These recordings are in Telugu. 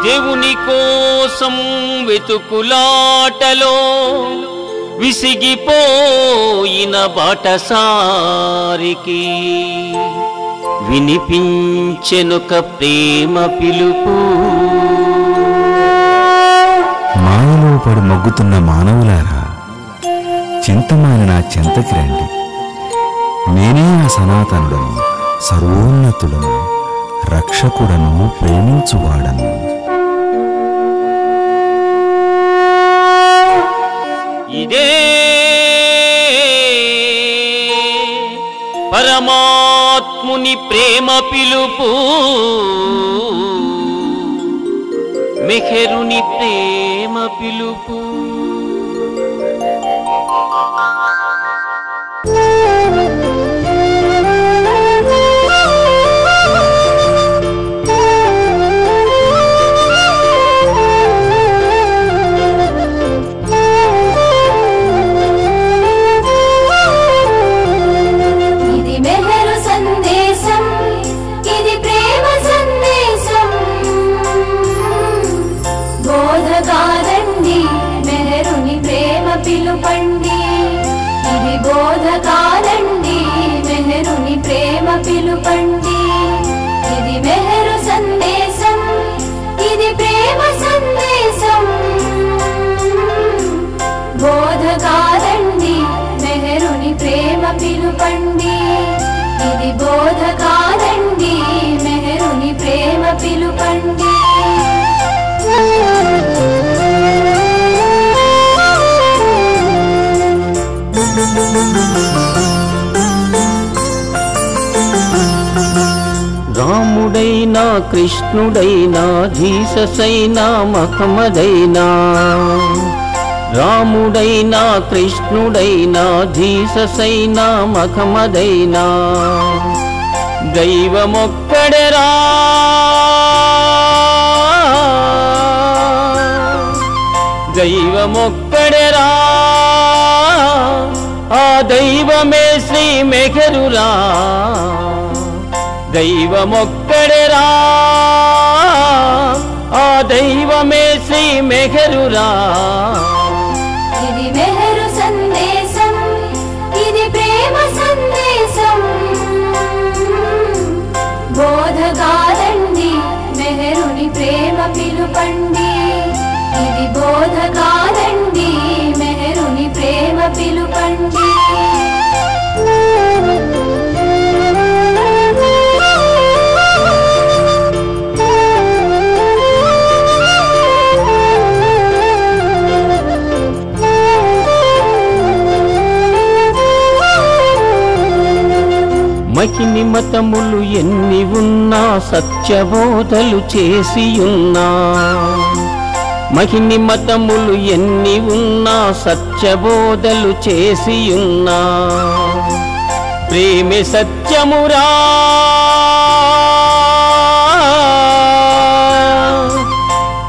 దేవుని కోసం వెతుకులాటలో విసిగిపోయిన బాటసారికి వినిపించెనొక ప్రేమ పిలుపు. మాయలో పడి మొగ్గుతున్న మానవులారా, చింతమాని నా చెంతకి రండి. నేనే ఆ సనాతనుడను, సర్వోన్నతుడను, రక్షకుడను, ప్రేమించువాడను. ఇదే పరమాత్ముని ప్రేమ పిలుపు, మెహరుని ప్రేమ పిలుపు. పిలుపండి ఇది బోధకాలండి, మెహరుని ప్రేమ పిలుపండి. ఇది మెహరు సందేశం, ఇది ప్రేమ సందేశం. బోధకాలండి, మెహరుని ప్రేమ పిలుపండి. ఇది బోధకాలండి, మెహరుని ప్రేమ పిలుపండి. రాముడైనా కృష్ణుడైనా జీసస్ అయినా మహమ్మదైనా, రాముడైనా కృష్ణుడైనా జీసస్ అయినా మహమ్మదైనా, దైవమొక్కడేరా, దైవమొక్కడేరా, ఆ దైవమే శ్రీ మెహరురా, దైవమొక్కడేరా, ఆ దైవమే శ్రీ మెహరురా. ఇది మెహరు సందేశం, ఇది ప్రేమ సందేశం. బోధకాలండి, మెహరుని ప్రేమ పిలుపండి. ఇది బోధకాలండి, మెహరుని ప్రేమ పిలుపండి. మహిని మతములు ఎన్ని ఉన్నా సత్యబోధలు చేసియున్నా, మహిని మతములు ఎన్ని ఉన్నా సత్యబోధలు చేసియున్నా, ప్రేమే సత్యమురా,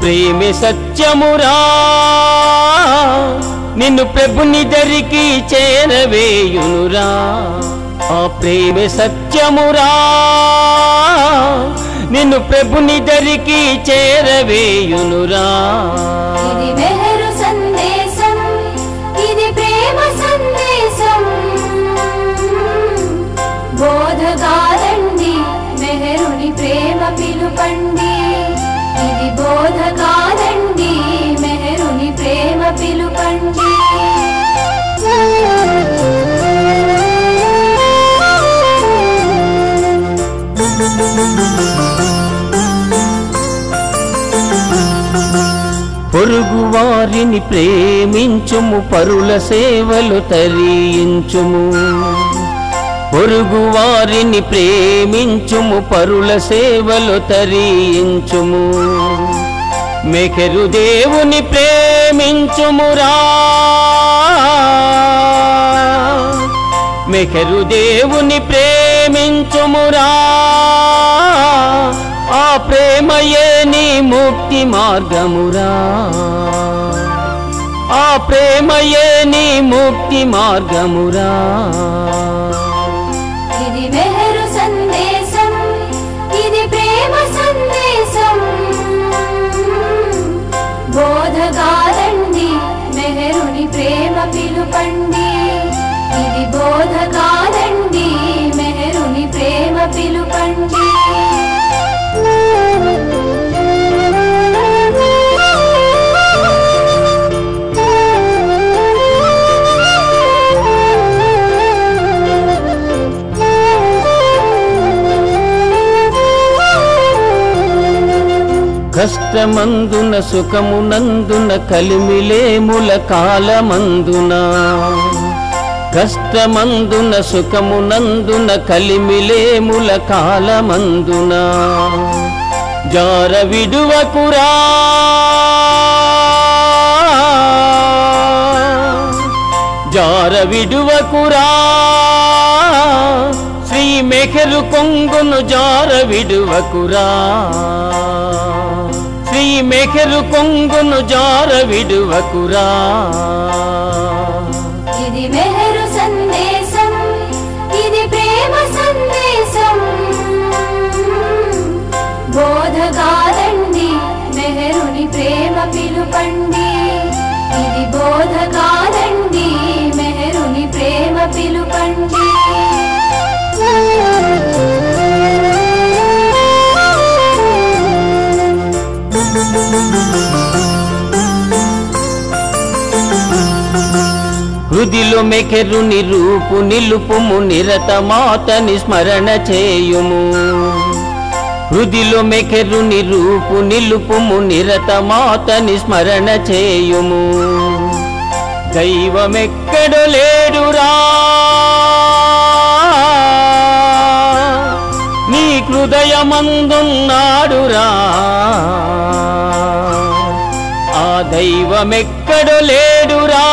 ప్రేమే సత్యమురా, నిన్ను ప్రభుని దరికి చేరవేయునురా, ఆ ప్రేమే సత్యమురా, నిన్ను ప్రభుని దరికి చేరవేయునురా. ఇది మెహరు సందేశం, ఇది ప్రేమ సందేశం. బోధకాలండి, మెహరుని ప్రేమ పిలుపండి. ఇది బోధకాలండి, మెహరుని ప్రేమ పిలుపండి. పొరుగువా వారిని ప్రేమించుము, పరుల సేవలు తరించుము. పొరుగు వారిని ప్రేమించుము, పరుల సేవలు తరించుము. మెహరు దేవుని ప్రేమించుమురా, మెహరు దేవుని ప్రేమించుమురా. ఆ ప్రేమయే నీ ముక్తి మార్గమురా, ఆ ప్రేమయే నీ ముక్తి మార్గమురా. ఇది మెహరు సందేశం, ఇది ప్రేమ సందేశం. బోధకాలండి మెహరుని ప్రేమ పిలుపండి. ఇది బోధకాలండి మెహరుని ప్రేమ పిలుపండి. కష్టమందున సుఖమునందున కలిమిలేముల కాలమందున, కష్టమందున సుఖమునందున కలిమిలేముల కాలమందున. జార విడువకురా, జార విడువకురా. శ్రీ మెహరు కొంగును జార విడువకురా, శ్రీ మెహరు కొంగును జార విడువకురా. ఇది మెహరు సందేశం, ఇది ప్రేమ సందేశం. బోధకాలండి మెహరుని ప్రేమ పిలుపండి. ఇది బోధకాలండి మెహరుని ప్రేమ పిలుపండి. హృదిలో మెహరుని రూపు నిలుపుము, నిరతమాతని స్మరణ చేయుము. హృదిలో మెహరుని రూపు నిలుపుము, నిరతమాతని స్మరణ చేయుము. దైవమెక్కడో లేడురా, నీ హృదయమందున్నాడురా. ఆ దైవమెక్కడో లేడురా,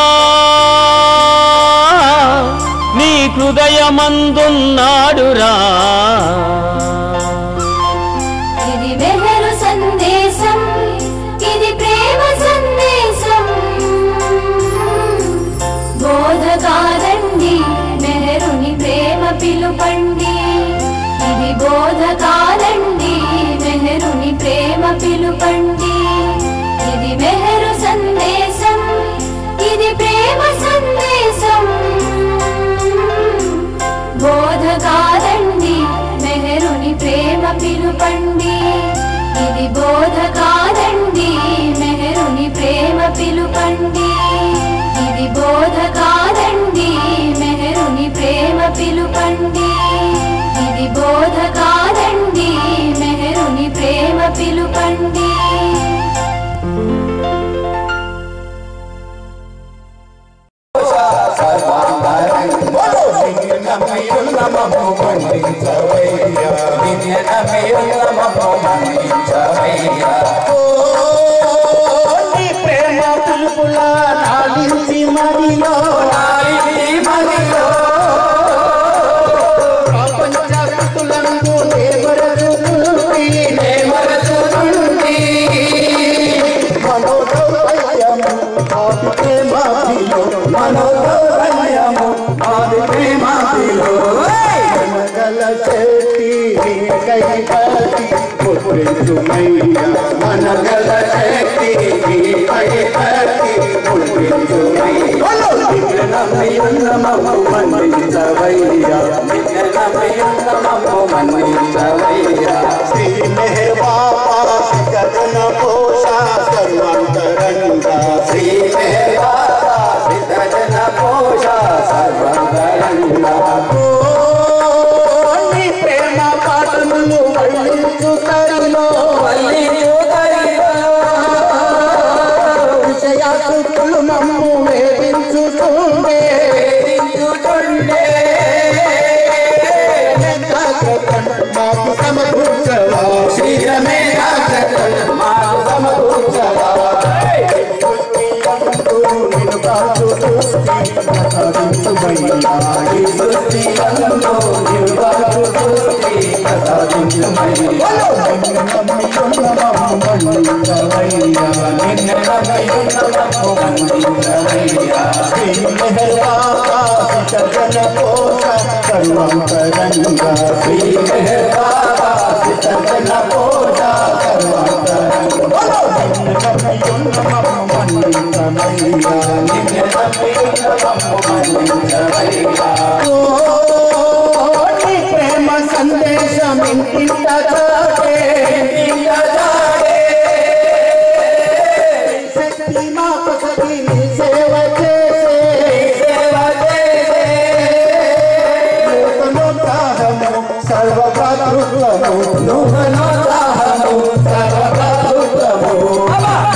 నీ హృదయమందున్నాడురా. ఇది మెహరు సందేశం, ఇది ప్రేమ సందేశం. బోధకాలండి మెహరుని ప్రేమ పిలుపండి. ఇది బోధకాలండి మెహరుని ప్రేమ పిలుపండి. ఇది మెహరు సందేశం, ఇది ప్రేమ సందేశం. బోధకాలండి మెహరుని ప్రేమ పిలుపండి. ఇది బోధకాలండి మెహరుని ప్రేమ పిలుపండి. ఇది బోధకాలండి మెహరుని ప్రేమ పిలుపండి. ఇది బోధకాలండి మెహరుని ప్రేమ పిలుపండి. ప్రేమ పిలుపుల నాలించి మదిలో ప్రపంచకులందు దేవరచునుండి మనోదయము ఆది ప్రేమాదిలో, మనోదయము ఆది ప్రేమాదిలో. మనగల చేతి కైపతి పుట్టించుమయ్యా, మనగల చేతి కైపతి పుట్టించుమయ్యా. నిన్నమము మన్నించవయ్యా, నిన్నమము మన్నించవయ్యా. శ్రీ మెహర్ బాబా గగన పోష సర్వాంతరంగా, శ్రీ మెహర్ బాబా గగన పోష సర్వాంతరంగా. నీ ప్రేమ పాటలు వల్లించు తరిలో, వల్లించు తరిలో. విషయ సుతులు మమ్ము వేధించుతుండే మాకు సమకూర్చవా శీఘ్రమే మాకు సమకూర్చవా నిన్ను కాచు ప్రేమ సందేశం ఇంటింట శక్తి మాకు సఖి నీ సేవ నూతనోత్సాహము సర్వభాతృత్వము నూతనోత్సాహము సర్వభాతృత్వము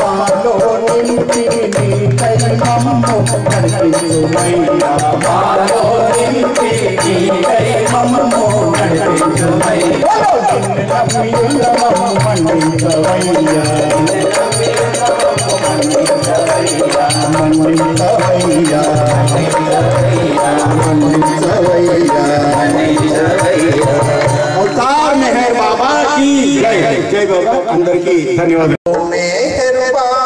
మాలో నింపి నీ కై మమ్ము నడిపించుమయ్యా మాలో నింపి నీ కై మమ్ము నడిపించుమయ్యా अवतार मेहर बाबा की जय जय बाबा अंदर की धन्यवाद मेहर बाबा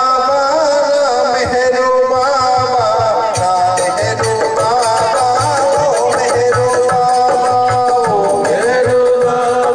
मेहर बाबा मेहर बाबा मेहर बाबा मेहर बाबा मेहर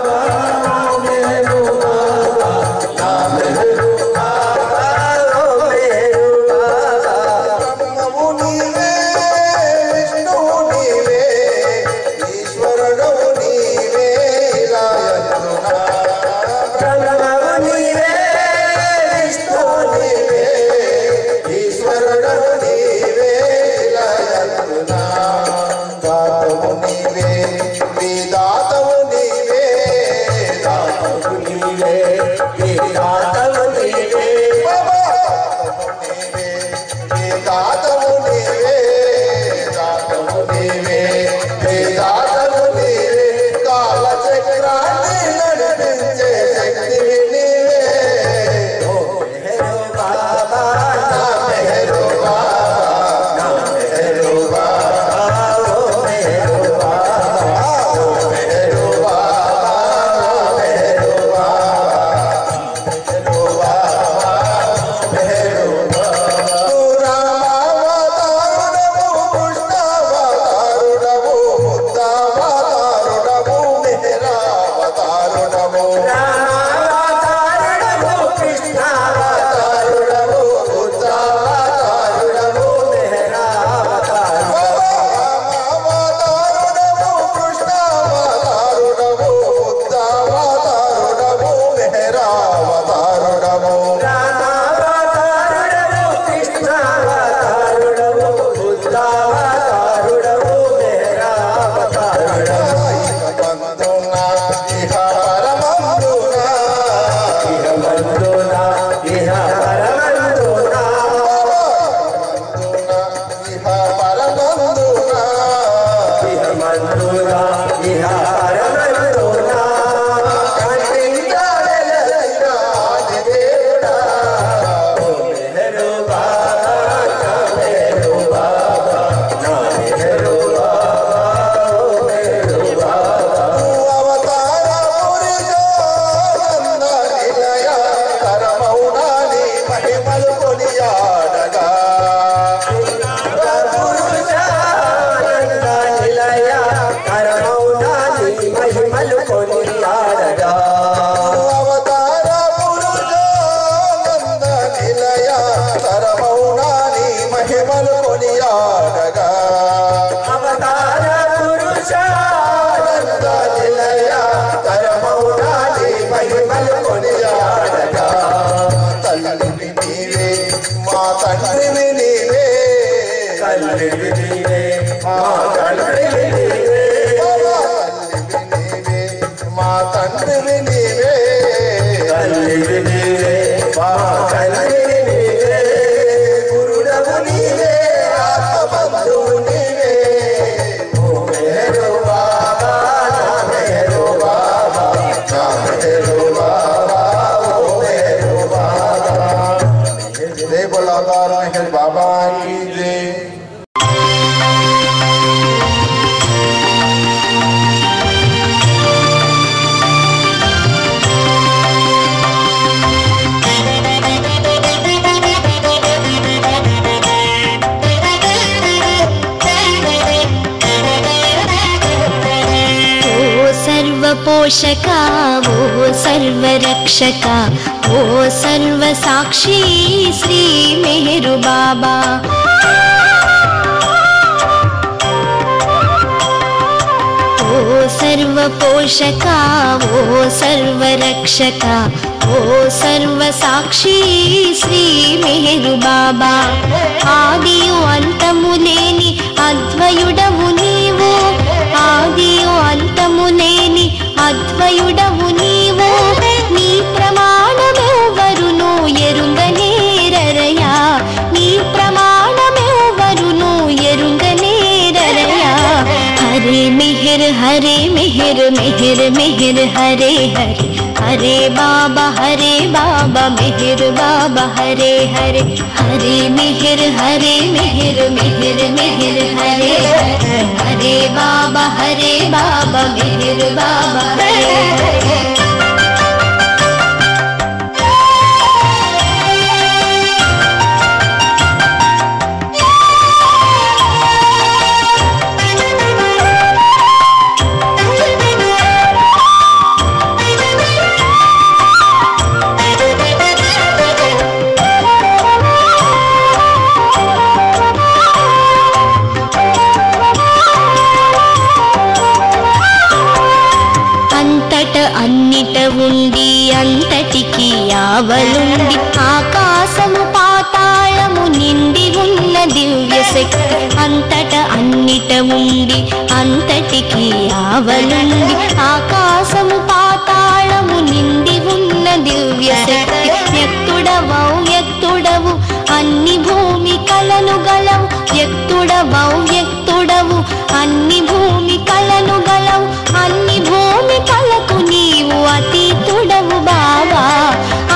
गुरु बाबा की जय। पोषका वो सर्वरक्षका वो सर्वसाक्षी श्री मेहरु बाबा। वो सर्वपोषका वो सर्वरक्षका वो सर्वसाक्षी श्री मेहरु बाबा। आदियु अंतमु लेनि अद्वयुडवु नीवु आदियु अंतमु लेनि अद्वयुडवु नीवु नी प्रमाणमेव्वरुनु एरुंगनेररया नी प्रमाणमेव्वरुनु एरुंगनेररया। हरे मिहिर मिहिर मिहिर हरे हरे हरे बाबा मिहिर बाबा हरे हरे हरे मिहिर मिहिर मिहिर हरे हरे हरे बाबा मिहिर बाबा हरे हरे। అన్నిట ఉండి అంతటికి ఆవలుండి ఆకాశము పాతాళము నిండి ఉన్న దివ్య శక్తి అంతట అన్నిట ఉండి అంతటికి ఆవలుండి ఆకాశము పాతాళము నిండి ఉన్న దివ్య శక్తి వ్యక్తుడవు అన్ని భూమి కలను గలవు వ్యక్తుడవు అన్ని భూమి కలను గలవు అన్ని భూమి కలకు నీవు అతీతుడవు బాబా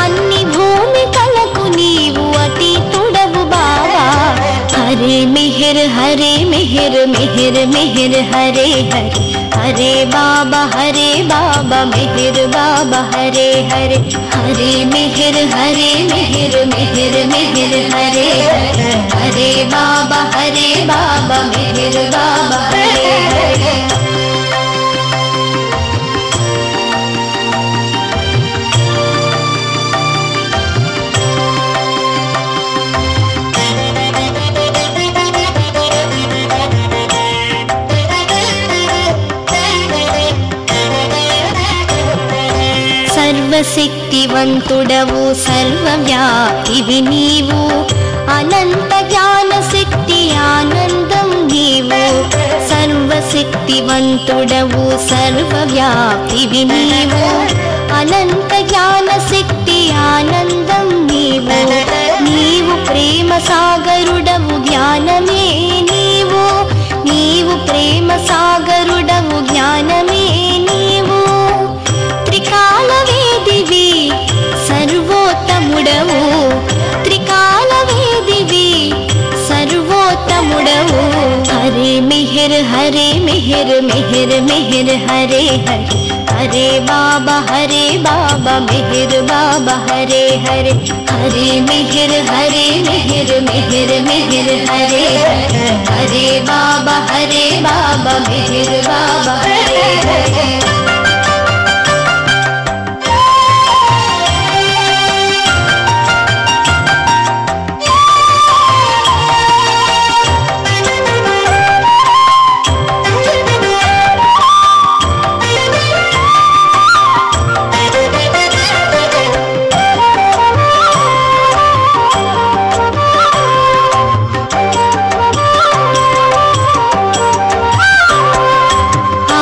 అన్ని భూమి కలకు నీవు అతీతుడవు బాబా। హరే మిహిర్ మిహిర్ మిహిర్ హరే హరే హరే బాబా మిహిర్ బాబా హరే హరే హరే మిహిర్ మిహిర్ మిహిర్ హరే హరే హరే బాబా మిహిర్ బాబా హరే హరే। సర్వశక్తివంతుడవు సర్వవ్యాపివి నీవు అనంత జ్ఞాన శక్తి ఆనందం నీవు సర్వశక్తివంతుడవు సర్వవ్యాపివి నీవు అనంత జ్ఞాన శక్తి ఆనందం నీవు నీవు ప్రేమ సాగరుడవు జ్ఞానమే నీవు ప్రేమ సాగరుడవు జ్ఞానమే నీవు త్రికాల వేదివి సర్వోత్తముడవు త్రికాల వేదివి సర్వోత్తముడవు। హరే మిహిర్ మిహిర్ మిహిర్ హరే హరే హరే బాబా మిహిర్ బాబా హరే హరే హరే మిహిర్ మిహిర్ మిహిర్ హరే హరే హరే బాబా మిహిర్ బాబా హరే హరే।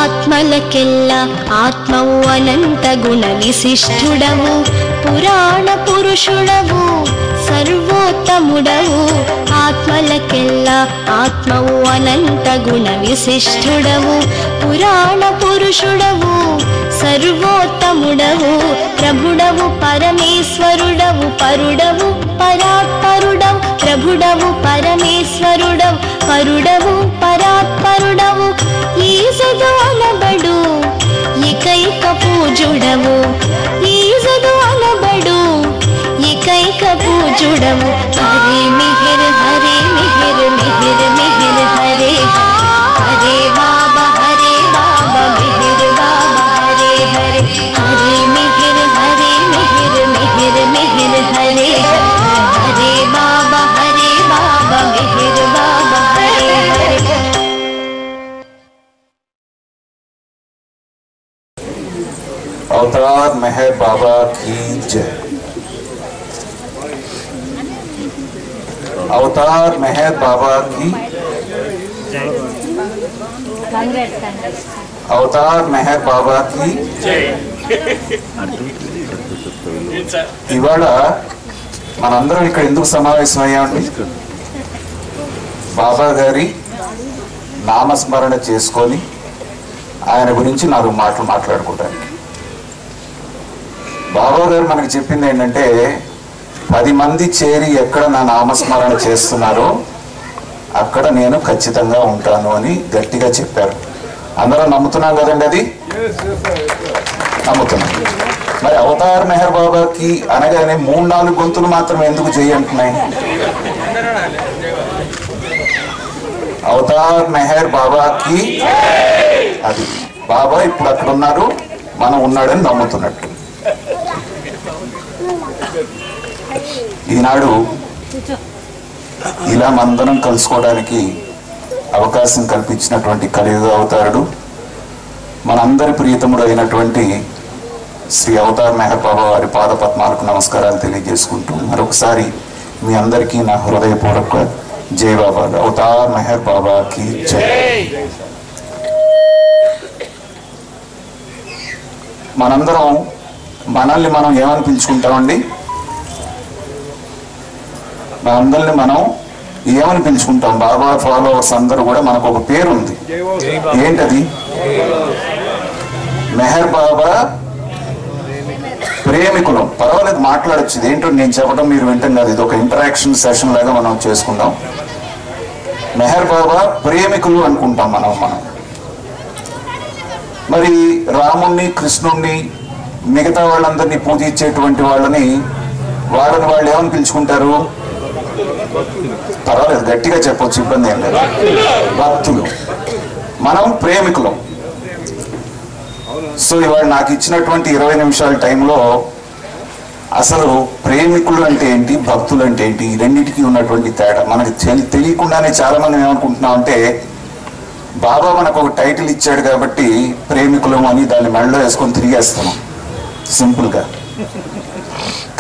ఆత్మలకెల్ల ఆత్మవు అనంత గుణ విశిష్ఠుడవు పురాణ పురుషుడవు సర్వోత్తముడవు ఆత్మలకెల్ల ఆత్మవు అనంత గుణ విశిష్ఠుడవు పురాణ పురుషుడవు సర్వోత్తముడవు ప్రభుడవు పరమేశ్వరుడవు పరుడవు పరాత్పరుడవు ప్రభు విభుడవు పరమేశ్వరుడవు పరుడవు పరాత్పరుడవు ఈజదు అనబడు ఏకైక పూజుడవు ఈజదు అనబడు ఏకైక పూజుడవు హరే మిహిర్ హరే మిహిర్ మిహిర్ మిహిర్ హరే హరే బాబా మిహిర్ బాబా హరే హరే హరే మిహిర్ మిహిర్ మిహిర్ హరే హరే బాబా మిహిర్ బాబా హరే హరే. अवतार मेहर बाबा की जय। अवतार मेहर बाबा की अवतार मेहर बाबा की ఇవాళ మనందరం ఇక్కడ ఎందుకు సమావేశం అయ్యామండి? బాబా గారి నామస్మరణ చేసుకొని ఆయన గురించి 4 మాటలు మాట్లాడుకుంటానికి. బాబా గారు మనకి చెప్పింది ఏంటంటే 10 మంది చేరి ఎక్కడ నా నామస్మరణ చేస్తున్నారో అక్కడ నేను ఖచ్చితంగా ఉంటాను అని గట్టిగా చెప్పారు. అందరం నమ్ముతున్నాం కదండి? అది నమ్ముతున్నాం. మరి అవతార్ మెహర్ బాబాకి అనగానే 3-4 గొంతులు మాత్రం ఎందుకు చేయంటున్నాయి? అవతార్ మెహర్ బాబాకి అది బాబా ఇప్పుడు అక్కడ ఉన్నారు, మనం ఉన్నాడని నమ్ముతున్నట్టు. ఈనాడు ఇలా మందరం కలుసుకోవడానికి అవకాశం కల్పించినటువంటి కలియుగ అవతారుడు మనందరి ప్రియతముడు అయినటువంటి శ్రీ అవతార్ మెహర్ బాబా వారి పాదపద్మాలకు నమస్కారాలు తెలియజేసుకుంటూ మరొకసారి మీ అందరికీ నా హృదయపూర్వక జై బాబా. అవతార్ మెహర్ బాబాకి జై. మనందరం మనల్ని మనం ఏమని పిలుచుకుంటామండి? మనందరిని మనం ఏమని పిలుచుకుంటాం? బాబా ఫాలోవర్స్ అందరూ కూడా మనకు ఒక పేరు ఉంది. ఏంటది? మెహర్ బాబా ప్రేమికులం. పర్వాలేదు, మాట్లాడచ్చు. ఇదేంటో నేను చెప్పడం మీరు వింటాం కాదు, ఇది ఒక ఇంటరాక్షన్ సెషన్ లాగా మనం చేసుకుందాం. మెహర్ బాబా ప్రేమికులు అనుకుంటాం మనం. మరి రాముణ్ణి, కృష్ణుణ్ణి, మిగతా వాళ్ళందరినీ పూజించేటువంటి వాళ్ళని వాళ్ళు ఏమని పిలుచుకుంటారు? పర్వాలేదు, గట్టిగా చెప్పొచ్చు, ఇబ్బంది ఏం లేదు. భక్తులు. మనం ప్రేమికులం. సో ఇవాళ నాకు ఇచ్చినటువంటి 20 నిమిషాల టైంలో అసలు ప్రేమికులు అంటే ఏంటి, భక్తులు అంటే ఏంటి, ఈ రెండింటికి ఉన్నటువంటి తేడా మనకి తెలియకుండానే చాలా మంది ఏమనుకుంటున్నాం అంటే బాబా మనకు ఒక టైటిల్ ఇచ్చాడు కాబట్టి ప్రేమికులం అని దాన్ని మెడలో వేసుకొని తిరిగేస్తున్నాం సింపుల్గా.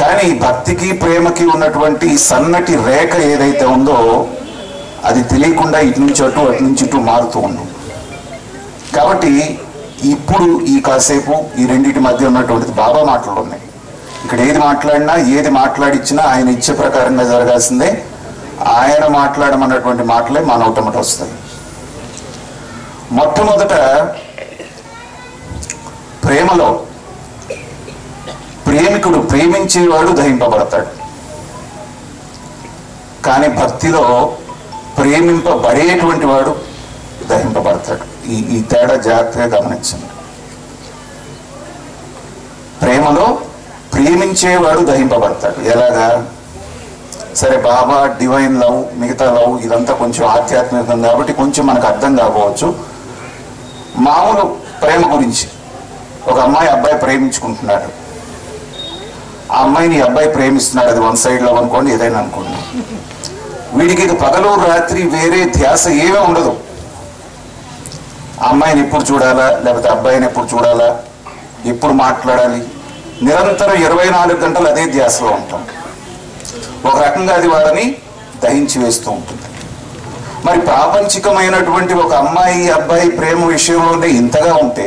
కానీ భక్తికి ప్రేమకి ఉన్నటువంటి సన్నటి రేఖ ఏదైతే ఉందో అది తెలియకుండా ఇటు నుంచి అటు, అటు నుంచి ఇటు మారుతూ ఉన్నాం. కాబట్టి ఇప్పుడు ఈ కాసేపు ఈ రెండింటి మధ్య ఉన్నటువంటిది బాబా మాటలు ఉన్నాయి. ఇక్కడ ఏది మాట్లాడినా, ఏది మాట్లాడిచ్చినా ఆయన ఇచ్చే ప్రకారంగా జరగాల్సిందే. ఆయన మాట్లాడమన్నటువంటి మాటలే మన నోటమట వస్తాయి. మొట్టమొదట ప్రేమలో ప్రేమికుడు, ప్రేమించేవాడు దహింపబడతాడు. కానీ భక్తిలో ప్రేమింపబడేటువంటి వాడు దహింపబడతాడు. ఈ తేడా జాగ్రత్తగా గమనించండి. ప్రేమలో ప్రేమించేవాడు దహింపబడతాడు. ఎలాగా? సరే, బాబా డివైన్ లవ్, మిగతా లవ్ ఇదంతా కొంచెం ఆధ్యాత్మికం కాబట్టి కొంచెం మనకు అర్థం కాకపోవచ్చు. మామూలు ప్రేమ గురించి, ఒక అమ్మాయి అబ్బాయి ప్రేమించుకుంటున్నాడు, ఆ అమ్మాయిని అబ్బాయి ప్రేమిస్తున్నాడు, అది 1 సైడ్ లవ్ అనుకోండి, ఏదైనా అనుకోండి. వీడికి ఇది పగలు రాత్రి వేరే ధ్యాస ఏమీ ఉండదు. ఆ అమ్మాయిని ఎప్పుడు చూడాలా, లేకపోతే అబ్బాయిని ఎప్పుడు చూడాలా, ఎప్పుడు మాట్లాడాలి, నిరంతరం 24 గంటలు అదే ధ్యాసలో ఉంటాం. ఒక రకంగా అది వాళ్ళని దహించి వేస్తూ ఉంటుంది. మరి ప్రాపంచికమైనటువంటి ఒక అమ్మాయి అబ్బాయి ప్రేమ విషయంలోనే ఇంతగా ఉంటే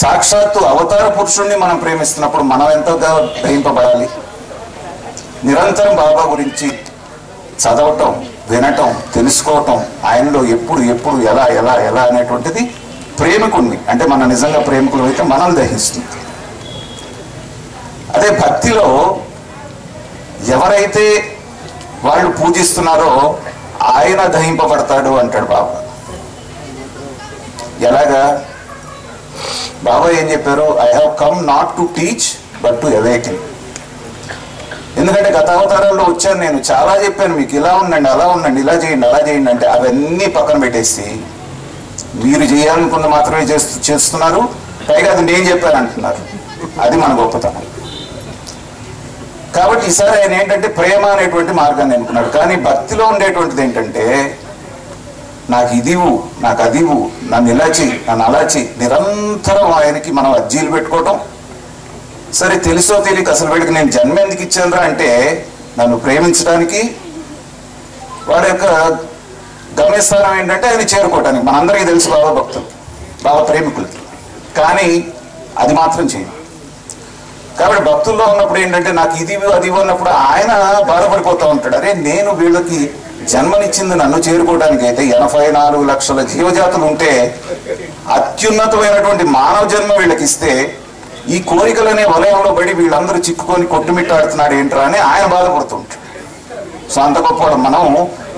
సాక్షాత్తు అవతార పురుషుణ్ణి మనం ప్రేమిస్తున్నప్పుడు మనం ఎంతగా దహింపబడాలి? నిరంతరం బాబా గురించి చదవటం, వినటం, తెలుసుకోవటం, ఆయనలో ఎప్పుడు ఎప్పుడు ఎలా ఎలా ఎలా అనేటువంటిది ప్రేమికుణ్ణి, అంటే మన నిజంగా ప్రేమికులు అయితే మనం దహిస్తుంది. అదే భక్తిలో ఎవరైతే వాళ్ళు పూజిస్తున్నారో ఆయన దహింపబడతాడు అంటాడు బాబా. ఎలాగా? బాబా ఏం చెప్పారు? I have come not to teach but to awaken. ఎందుకంటే గత అవతారాల్లో వచ్చాను, నేను చాలా చెప్పాను మీకు, ఇలా ఉండండి, అలా ఉండండి, ఇలా చేయండి, అలా చేయండి అంటే అవన్నీ పక్కన పెట్టేసి మీరు చేయాలనుకున్న మాత్రమే చేస్తున్నారు, పైగా అది నేను చెప్పాను అంటున్నారు. అది మన గొప్పతనం. కాబట్టి ఈసారి ఆయన ఏంటంటే ప్రేమ అనేటువంటి మార్గాన్ని ఎన్నుకున్నాడు. కానీ భక్తిలో ఉండేటువంటిది ఏంటంటే నాకు ఇదివు, నాకు అదివు, నన్ను ఇలా చెయ్యి, నన్ను అలా చెయ్యి, నిరంతరం ఆయనకి మనం అర్జీలు పెట్టుకోవటం. సరే తెలుసో తెలియక అసలు వీడికి నేను జన్మ ఎందుకు ఇచ్చానురా అంటే నన్ను ప్రేమించడానికి. వాడి యొక్క గమ్యస్థానం ఏంటంటే ఆయన చేరుకోవటానికి. మనందరికీ తెలుసు బాబా భక్తులు, బాబా ప్రేమికులకి. కానీ అది మాత్రం చేయం. కాబట్టి భక్తుల్లో ఉన్నప్పుడు ఏంటంటే నాకు ఇది అది అన్నప్పుడు ఆయన బాధపడిపోతూ ఉంటాడు. అరే నేను వీళ్ళకి జన్మనిచ్చింది నన్ను చేరుకోవడానికి అయితే 84 లక్షల జీవజాతులు ఉంటే అత్యున్నతమైనటువంటి మానవ జన్మ వీళ్ళకి ఇస్తే ఈ కోరికలనే వలయంలో పడి వీళ్ళందరూ చిక్కుకొని కొట్టుమిట్టాడుతున్నాడు ఏంట్రా అని ఆయన బాధపడుతుంటాడు. సో అంత గొప్పవాడు.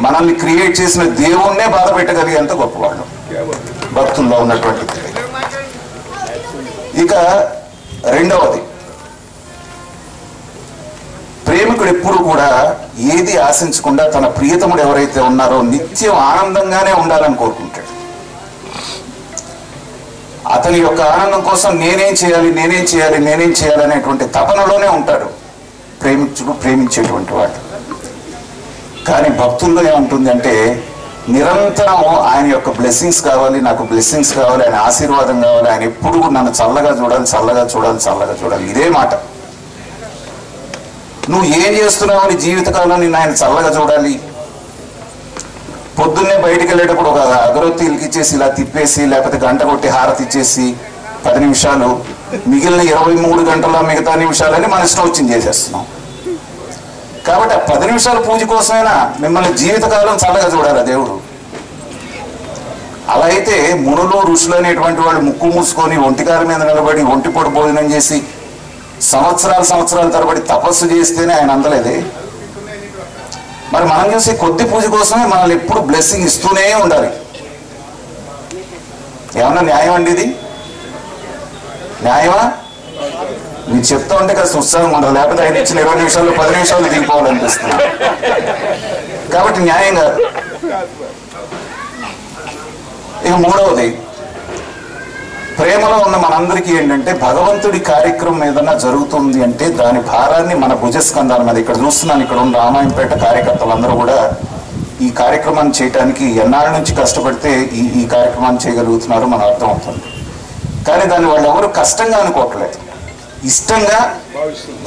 మనల్ని క్రియేట్ చేసిన దేవుణ్ణే బాధ పెట్టగలిగేంత గొప్పవాడు భక్తుల్లో ఉన్నటువంటి. ఇక రెండవది, ప్రేమికుడు ఎప్పుడు కూడా ఏది ఆశించకుండా తన ప్రియతముడు ఎవరైతే ఉన్నారో నిత్యం ఆనందంగానే ఉండాలని కోరుకుంటాడు. అతని యొక్క ఆనందం కోసం నేనేం చేయాలి అనేటువంటి తపనలోనే ఉంటాడు ప్రేమించేటువంటి వాడు. కానీ భక్తుల్లో ఏముంటుంది అంటే నిరంతరం ఆయన యొక్క బ్లెస్సింగ్స్ కావాలి, నాకు బ్లెస్సింగ్స్ కావాలి, ఆయన ఆశీర్వాదం కావాలి, ఆయన ఎప్పుడు నన్ను చల్లగా చూడాలి. ఇదే మాట. నువ్వు ఏం చేస్తున్నావు అని జీవితకాలం నిన్ను ఆయన చల్లగా చూడాలి. పొద్దున్నే బయటికి వెళ్ళేటప్పుడు ఒక అగరొత్తి ఇలికిచ్చేసి ఇలా తిప్పేసి, లేకపోతే గంట కొట్టి హారతి ఇచ్చేసి 10 నిమిషాలు, మిగిలిన 23 గంటల మిగతా నిమిషాలని మన ఇష్టం వచ్చింది చేసేస్తున్నాం. కాబట్టి ఆ 10 నిమిషాల పూజ కోసమైనా మిమ్మల్ని జీవితకాలం చల్లగా చూడాలి దేవుడు. అలా అయితే మునులు ఋషులు అనేటువంటి వాళ్ళు ముక్కు మూసుకొని ఒంటికాల మీద నిలబడి ఒంటిపొడి భోజనం చేసి సంవత్సరాల తరబడి తపస్సు చేస్తేనే ఆయన అందలేదే. మరి మనం చేసే కొద్ది పూజ కోసమే మనల్ని ఎప్పుడు బ్లెస్సింగ్ ఇస్తూనే ఉండాలి. ఏమన్నా న్యాయం అండి ఇది? న్యాయమా? మీరు చెప్తా ఉంటే కాస్త ఉత్సాహం ఉండదు, లేకపోతే ఆయన ఇచ్చిన 20 నిమిషాలు 10 నిమిషాలు దిగిపోవాలనిపిస్తుంది. కాబట్టి న్యాయం కాదు. ఇక మూడవది, ప్రేమలో ఉన్న మనందరికీ ఏంటంటే భగవంతుడి కార్యక్రమం ఏదన్నా జరుగుతుంది అంటే దాని భారాన్ని మన భుజస్కంధాల మీద. ఇక్కడ చూస్తున్నాను, ఇక్కడ ఉన్న రామాయంపేట కార్యకర్తలందరూ కూడా ఈ కార్యక్రమాన్ని చేయడానికి ఎన్నాళ్ళ నుంచి కష్టపడితే ఈ కార్యక్రమాన్ని చేయగలుగుతున్నారు మన అర్థం అవుతుంది. కానీ దాన్ని వాళ్ళు ఎవరు కష్టంగా అనుకోవట్లేదు, ఇష్టంగా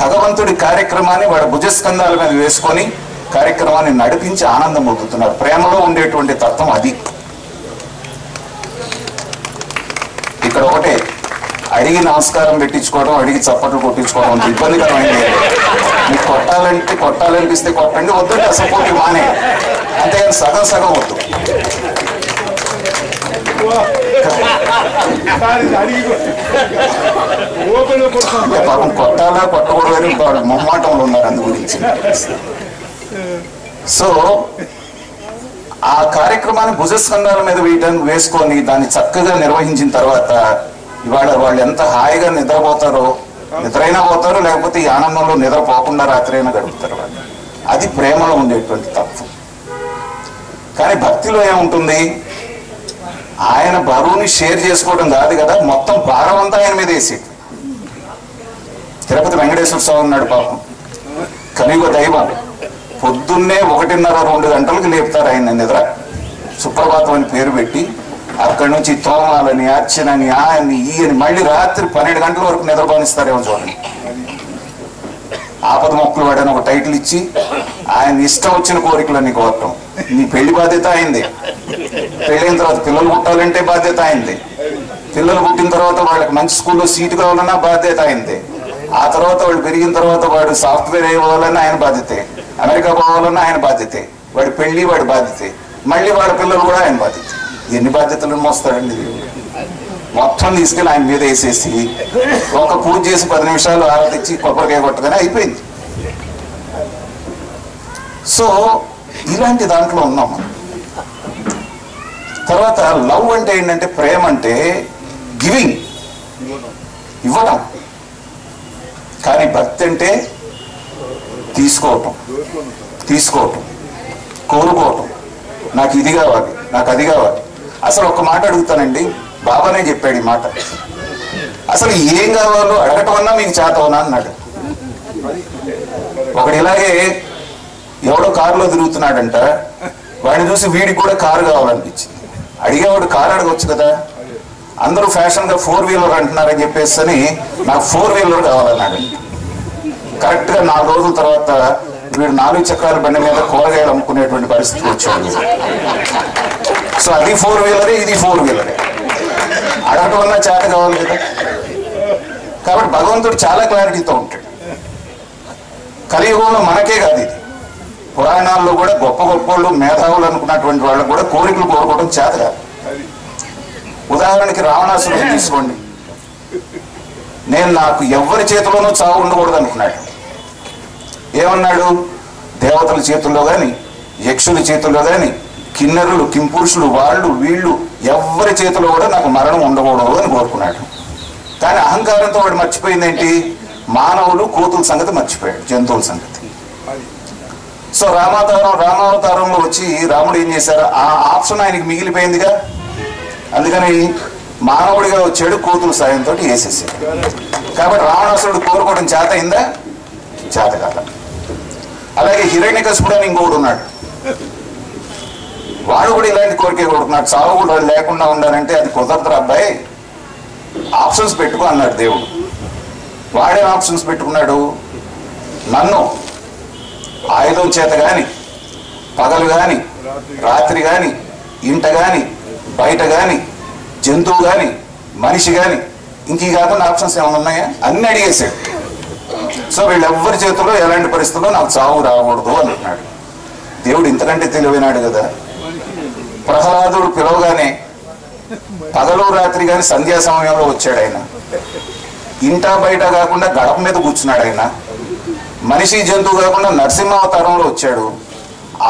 భగవంతుడి కార్యక్రమాన్ని వాళ్ళ భుజస్కంధాల మీద వేసుకొని కార్యక్రమాన్ని నడిపించి ఆనందం పొందుతున్నారు. ప్రేమలో ఉండేటువంటి తత్వం అది. ఇక్కడ ఒకటే, అడిగి నమస్కారం పెట్టించుకోవడం, అడిగి చప్పట్లు కొట్టించుకోవడం అంత ఇబ్బందికరమైంది. మీకు కొట్టాలనిపిస్తే కొట్టండి, వద్దంటే అసలు పోటీ మానే, అంతేగాని సగం వద్దు. పాపం కొట్టాలా కొట్టకూడదని వాళ్ళు మొహమాటంలో ఉన్నారు అందు గురించి. సో ఆ కార్యక్రమాన్ని భుజస్కంధాల మీద వేసుకొని దాన్ని చక్కగా నిర్వహించిన తర్వాత ఇవాళ వాళ్ళు ఎంత హాయిగా నిద్రపోతారో, నిద్రైనా పోతారు, లేకపోతే ఈ ఆనందంలో నిద్రపోకుండా రాత్రైనా గడుపుతారు వాళ్ళు. అది ప్రేమలో ఉండేటువంటి తత్వం. కానీ భక్తిలో ఏముంటుంది? ఆయన బరువుని షేర్ చేసుకోవడం కాదు కదా, మొత్తం భారం అంతా ఆయన మీద వేసి. తిరుపతి వెంకటేశ్వర స్వామి ఉన్నాడు పాపం, కలియుగ దైవం. పొద్దున్నే 1:30-2 గంటలకు లేపుతారు ఆయన నిద్ర, సుప్రభాతం అని పేరు పెట్టి. అక్కడి నుంచి తోమాలని, అర్చనని, ఆయన్ని ఈయని మళ్ళీ రాత్రి 12 గంటల వరకు నిద్రపోనిస్తారేమో చూడండి. ఆపద మొక్కులు వాడని ఒక టైటిల్ ఇచ్చి ఆయన ఇష్టం వచ్చిన కోరికలన్నీ కోరటం. నీ పెళ్లి బాధ్యత అయింది, పెళ్ళైన తర్వాత పిల్లలు పుట్టాలంటే బాధ్యత అయింది, పిల్లలు పుట్టిన తర్వాత వాళ్ళకి మంచి స్కూల్లో సీటు కావాలన్నా బాధ్యత అయింది, ఆ తర్వాత వాళ్ళు పెరిగిన తర్వాత వాడు సాఫ్ట్వేర్ అయ్యేవాళ్ళన్నా ఆయన బాధ్యతే, అమెరికా పోవాలన్నా ఆయన బాధ్యతే, వాడి పెళ్లి వాడి బాధ్యతే, మళ్ళీ వాళ్ళ పిల్లలు కూడా ఆయన బాధ్యత. ఎన్ని బాధ్యతలను మోస్తాడండి దేవుడు? మొత్తం తీసుకెళ్ళి ఆయన మీద వేసేసి ఒక పూజ చేసి 10 నిమిషాలు ఆరతిచ్చి కొబ్బరికాయ కొట్టగానే అయిపోయింది. సో ఇలాంటి దాంట్లో ఉన్నాం మనం. తర్వాత లవ్ అంటే ఏంటంటే, ప్రేమ అంటే గివింగ్, ఇవ్వటం. కానీ భక్తి అంటే తీసుకోవటం, కోరుకోవటం. నాకు ఇది కావాలి, నాకు అది కావాలి. అసలు ఒక మాట అడుగుతానండి, బాబానే చెప్పాడు ఈ మాట. అసలు ఏం కావాలో అడగటం అన్నా మీకు చేతవనా అన్నాడు. ఒకడు ఇలాగే ఎవడో కారులో తిరుగుతున్నాడంట, వాడిని చూసి వీడికి కూడా కారు కావాలనిపించింది. అడిగేవాడు కారు అడగవచ్చు కదా. అందరూ ఫ్యాషన్గా 4 వీలర్ అంటున్నారని చెప్పేసి నాకు 4 వీలర్ కావాలన్నాడు. కరెక్ట్గా 4 రోజుల తర్వాత వీడు 4 చక్రాల బండి మీద కూరగాయలు అమ్ముకునేటువంటి పరిస్థితి వచ్చాడు. సో అది 4 వీలరే, ఇది 4 వీలరే. అడగటం వల్ల చేత కావాలి కదా. కాబట్టి భగవంతుడు చాలా క్లారిటీతో ఉంటాడు. కలియుగంలో మనకే కాదు ఇది, పురాణాల్లో కూడా గొప్ప గొప్పలు మేధావులు అనుకున్నటువంటి వాళ్ళు కూడా కోరికలు కోరుకోవడం చేత కాదు. ఉదాహరణకి రావణాసురుడు తీసుకోండి. నాకు ఎవరి చేతిలోనూ చావు ఉండకూడదు అనుకున్నాడు. ఏమన్నాడు? దేవతల చేతుల్లో కానీ, యక్షుల చేతుల్లో కానీ, కిన్నరులు, కింపురుషులు, వాళ్ళు వీళ్ళు ఎవరి చేతిలో కూడా నాకు మరణం ఉండకూడదు అని కోరుకున్నాడు. కానీ అహంకారంతో వాడు మర్చిపోయింది ఏంటి? మానవులు, కోతుల సంగతి మర్చిపోయాడు, జంతువుల సంగతి. సో రామావతారంలో వచ్చి రాముడు ఏం చేశారు? ఆ ఆప్షన్ ఆయనకి మిగిలిపోయిందిగా. అందుకని మానవుడిగా వచ్చాడు, కోతుల సాయంతో వేసేసాడు. కాబట్టి రావణాసురుడు కోరుకోవడం చేత అయిందా? చేత కాదు. అలాగే హిరణ్యకశిపుడు అని ఇంకొకడు ఉన్నాడు. వాడు కూడా ఇలాంటి కోరికే కోరుకున్నాడు. చావు కూడా లేకుండా ఉండాలంటే అది కుదరదు అబ్బాయి, ఆప్షన్స్ పెట్టుకో అన్నాడు దేవుడు. వాడే ఆప్షన్స్ పెట్టుకున్నాడు. నన్ను ఆయుధం చేత కానీ, పగలు కానీ, రాత్రి కానీ, ఇంట కానీ, బయట కానీ, జంతువు కానీ, మనిషి కానీ, ఇంక కాకుండా ఆప్షన్స్ ఏమైనా ఉన్నాయా? అన్ని అడిగేశాడు. సో వీళ్ళెవ్వరి చేతుల్లో ఎలాంటి పరిస్థితుల్లో నాకు చావు రాకూడదు అంటున్నాడు. దేవుడు ఇంతకంటే తెలివైనాడు కదా. ప్రహ్లాదుడు పిలవగానే పగలు రాత్రి కానీ సంధ్యా సమయంలో వచ్చాడు ఆయన. ఇంటా బయట కాకుండా గడప మీద కూర్చున్నాడు ఆయన. మనిషి జంతువు కాకుండా నరసింహావతారంలో వచ్చాడు.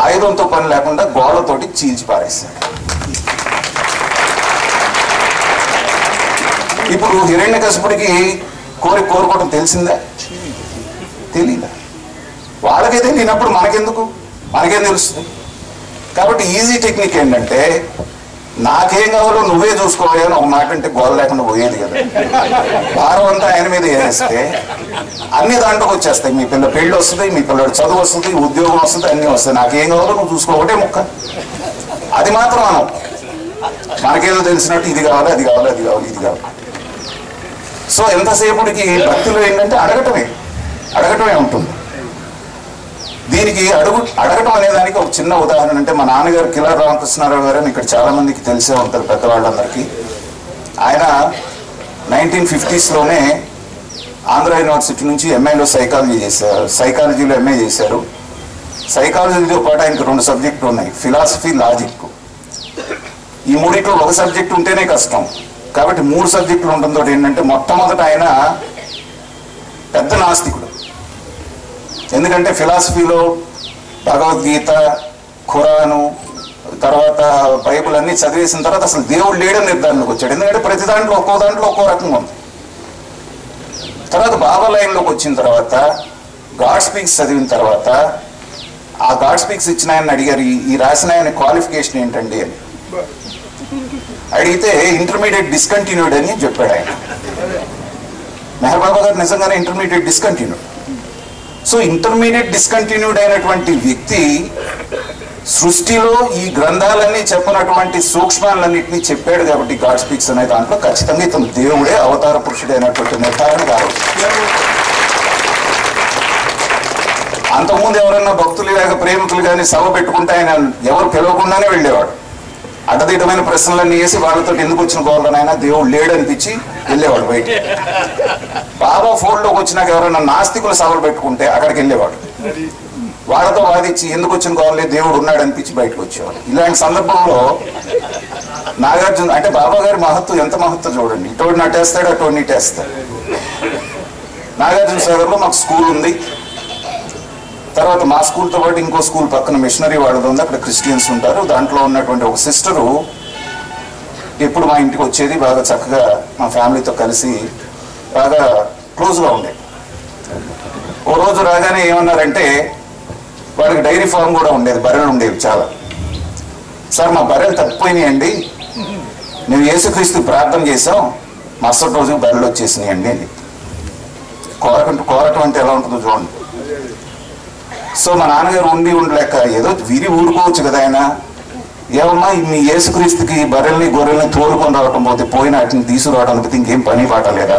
ఆయుధంతో పని లేకుండా గోడతోటి చీల్చి పారేశాడు. ఇప్పుడు హిరణ్యకశిపుడికి కోరుకోవడం తెలిసిందా? తెలీదా? వాళ్ళకే తెలియనప్పుడు మనకేం తెలుస్తుంది? కాబట్టి ఈజీ టెక్నిక్ ఏంటంటే, నాకేం కావాలో నువ్వే చూసుకోవాలి అని ఒక మాట అంటే గోడ లేకుండా పోయేది కదా. భారం అంతా ఆయన మీద వేస్తే అన్ని దాంట్లోకి వచ్చేస్తాయి. మీ పిల్ల పెళ్ళి వస్తుంది, మీ పిల్లడు చదువు వస్తుంది, ఉద్యోగం వస్తుంది, అన్నీ వస్తాయి. నాకేం కావాలో నువ్వు చూసుకో, ఒకటే ముక్క. అది మాత్రం మనకేదో తెలిసినట్టు ఇది కావాలి, అది కావాలి, అది కావాలి, ఇది కావాలి. సో ఎంతసేపుడికి భక్తిలో ఏంటంటే అడగటమే ఉంటుంది. దీనికి అడగటం అనేదానికి ఒక చిన్న ఉదాహరణ అంటే, మా నాన్నగారు కిలార్ రామకృష్ణారావు గారు అని ఇక్కడ చాలా మందికి తెలిసే ఉంటారు పెద్దవాళ్ళందరికీ. ఆయన 1950s ఆంధ్ర యూనివర్సిటీ నుంచి ఎంఏలో సైకాలజీలో ఎంఏ చేశారు. సైకాలజీతో పాటు ఆయనకు 2 సబ్జెక్టులు ఉన్నాయి, ఫిలాసఫీ, లాజిక్. ఈ మూడిట్లో ఒక సబ్జెక్ట్ ఉంటేనే కష్టం. కాబట్టి 3 సబ్జెక్టులు ఉండడంతో ఏంటంటే, మొట్టమొదట ఆయన పెద్ద నాస్తికుడు. ఎందుకంటే ఫిలాసఫీలో భగవద్గీత, ఖురాను, తర్వాత బైబుల్ అన్ని చదివేసిన తర్వాత అసలు దేవుడు లేడని నిర్ధారణకు వచ్చాడు. ఎందుకంటే ప్రతి దాంట్లో ఒక్కో రకంగా ఉంది. తర్వాత బాబా లైన్లోకి వచ్చిన తర్వాత గాడ్ స్పీక్స్ చదివిన తర్వాత ఆ గాడ్ స్పీక్స్ ఇచ్చిన ఆయన అడిగారు, ఈ రాసిన ఆయన క్వాలిఫికేషన్ ఏంటండి అని అడిగితే ఇంటర్మీడియట్ డిస్కంటిన్యూడ్ అని చెప్పాడు ఆయన. మెహర్ బాబా గారు నిజంగానే intermediate discontinued. So intermediate discontinued అయినటువంటి వ్యక్తి సృష్టిలో ఈ గ్రంథాలన్నీ చెప్పినటువంటి సూక్ష్మాలన్నింటినీ చెప్పాడు. కాబట్టి గాడ్ స్పీక్స్ అనే దాంట్లో ఖచ్చితంగా ఇతను దేవుడే అవతార పురుషుడు అయినటువంటి నిర్ధారణ కావచ్చు. అంతకుముందు ఎవరన్నా భక్తులు లేక ప్రేమికులు కానీ సభ పెట్టుకుంటే ఆయన ఎవరు పిలవకుండానే వెళ్ళేవాడు. అడ్డదిడ్డమైన ప్రశ్నలన్నీ వేసి వాళ్ళతో ఎందుకు వచ్చిన గోళ్ళనైనా దేవుడు లేడనిపించి వెళ్ళేవాడు బయట. బాబా ఫోన్లోకి వచ్చినాక ఎవరైనా నాస్తికుల సభలు పెట్టుకుంటే అక్కడికి వెళ్ళేవాడు. వాళ్ళతో వాదించి ఎందుకు వచ్చిన గోళ్ళే దేవుడు ఉన్నాడు అనిపించి బయటకు వచ్చేవాడు. ఇలాంటి సందర్భంలో నాగార్జున అంటే బాబా గారి మహత్వం ఎంత మహత్వం చూడండి. ఇటోడు నటేస్తాడు, అటోడు నీటేస్తాడు. నాగార్జున సాగర్లో మాకు స్కూల్ ఉంది. తర్వాత మా స్కూల్తో పాటు ఇంకో స్కూల్ పక్కన మిషనరీ వాళ్ళది ఉంది, అక్కడ క్రిస్టియన్స్ ఉంటారు. దాంట్లో ఉన్నటువంటి ఒక సిస్టరు ఎప్పుడు మా ఇంటికి వచ్చేది, బాగా చక్కగా మా ఫ్యామిలీతో కలిసి బాగా క్లోజ్గా ఉండేది. ఓ రోజు రాగానే ఏమన్నారంటే, వాళ్ళకి డైరీ ఫామ్ కూడా ఉండేది, బర్రెలు ఉండేవి చాలా. సార్ మా బర్రెలు తప్పిపోయినాయండి, మేము యేసుక్రీస్తు ప్రార్థన చేసాం, మరుసటి రోజు బర్రెలు వచ్చేసినాయండి అని. కోరటం అంటే ఎలా ఉంటుందో చూడండి. సో మా నాన్నగారు ఉండలేక ఏదో విరి ఊరుకోవచ్చు కదా ఆయన, ఏమమ్మా మీ యేసుక్రీస్తుకి బర్రెల్ని గొర్రెల్ని తోలుకొని రావటం పోతే పోయిన వాటిని తీసుకురావడం పోతే ఇంకేం పని పాట లేదా.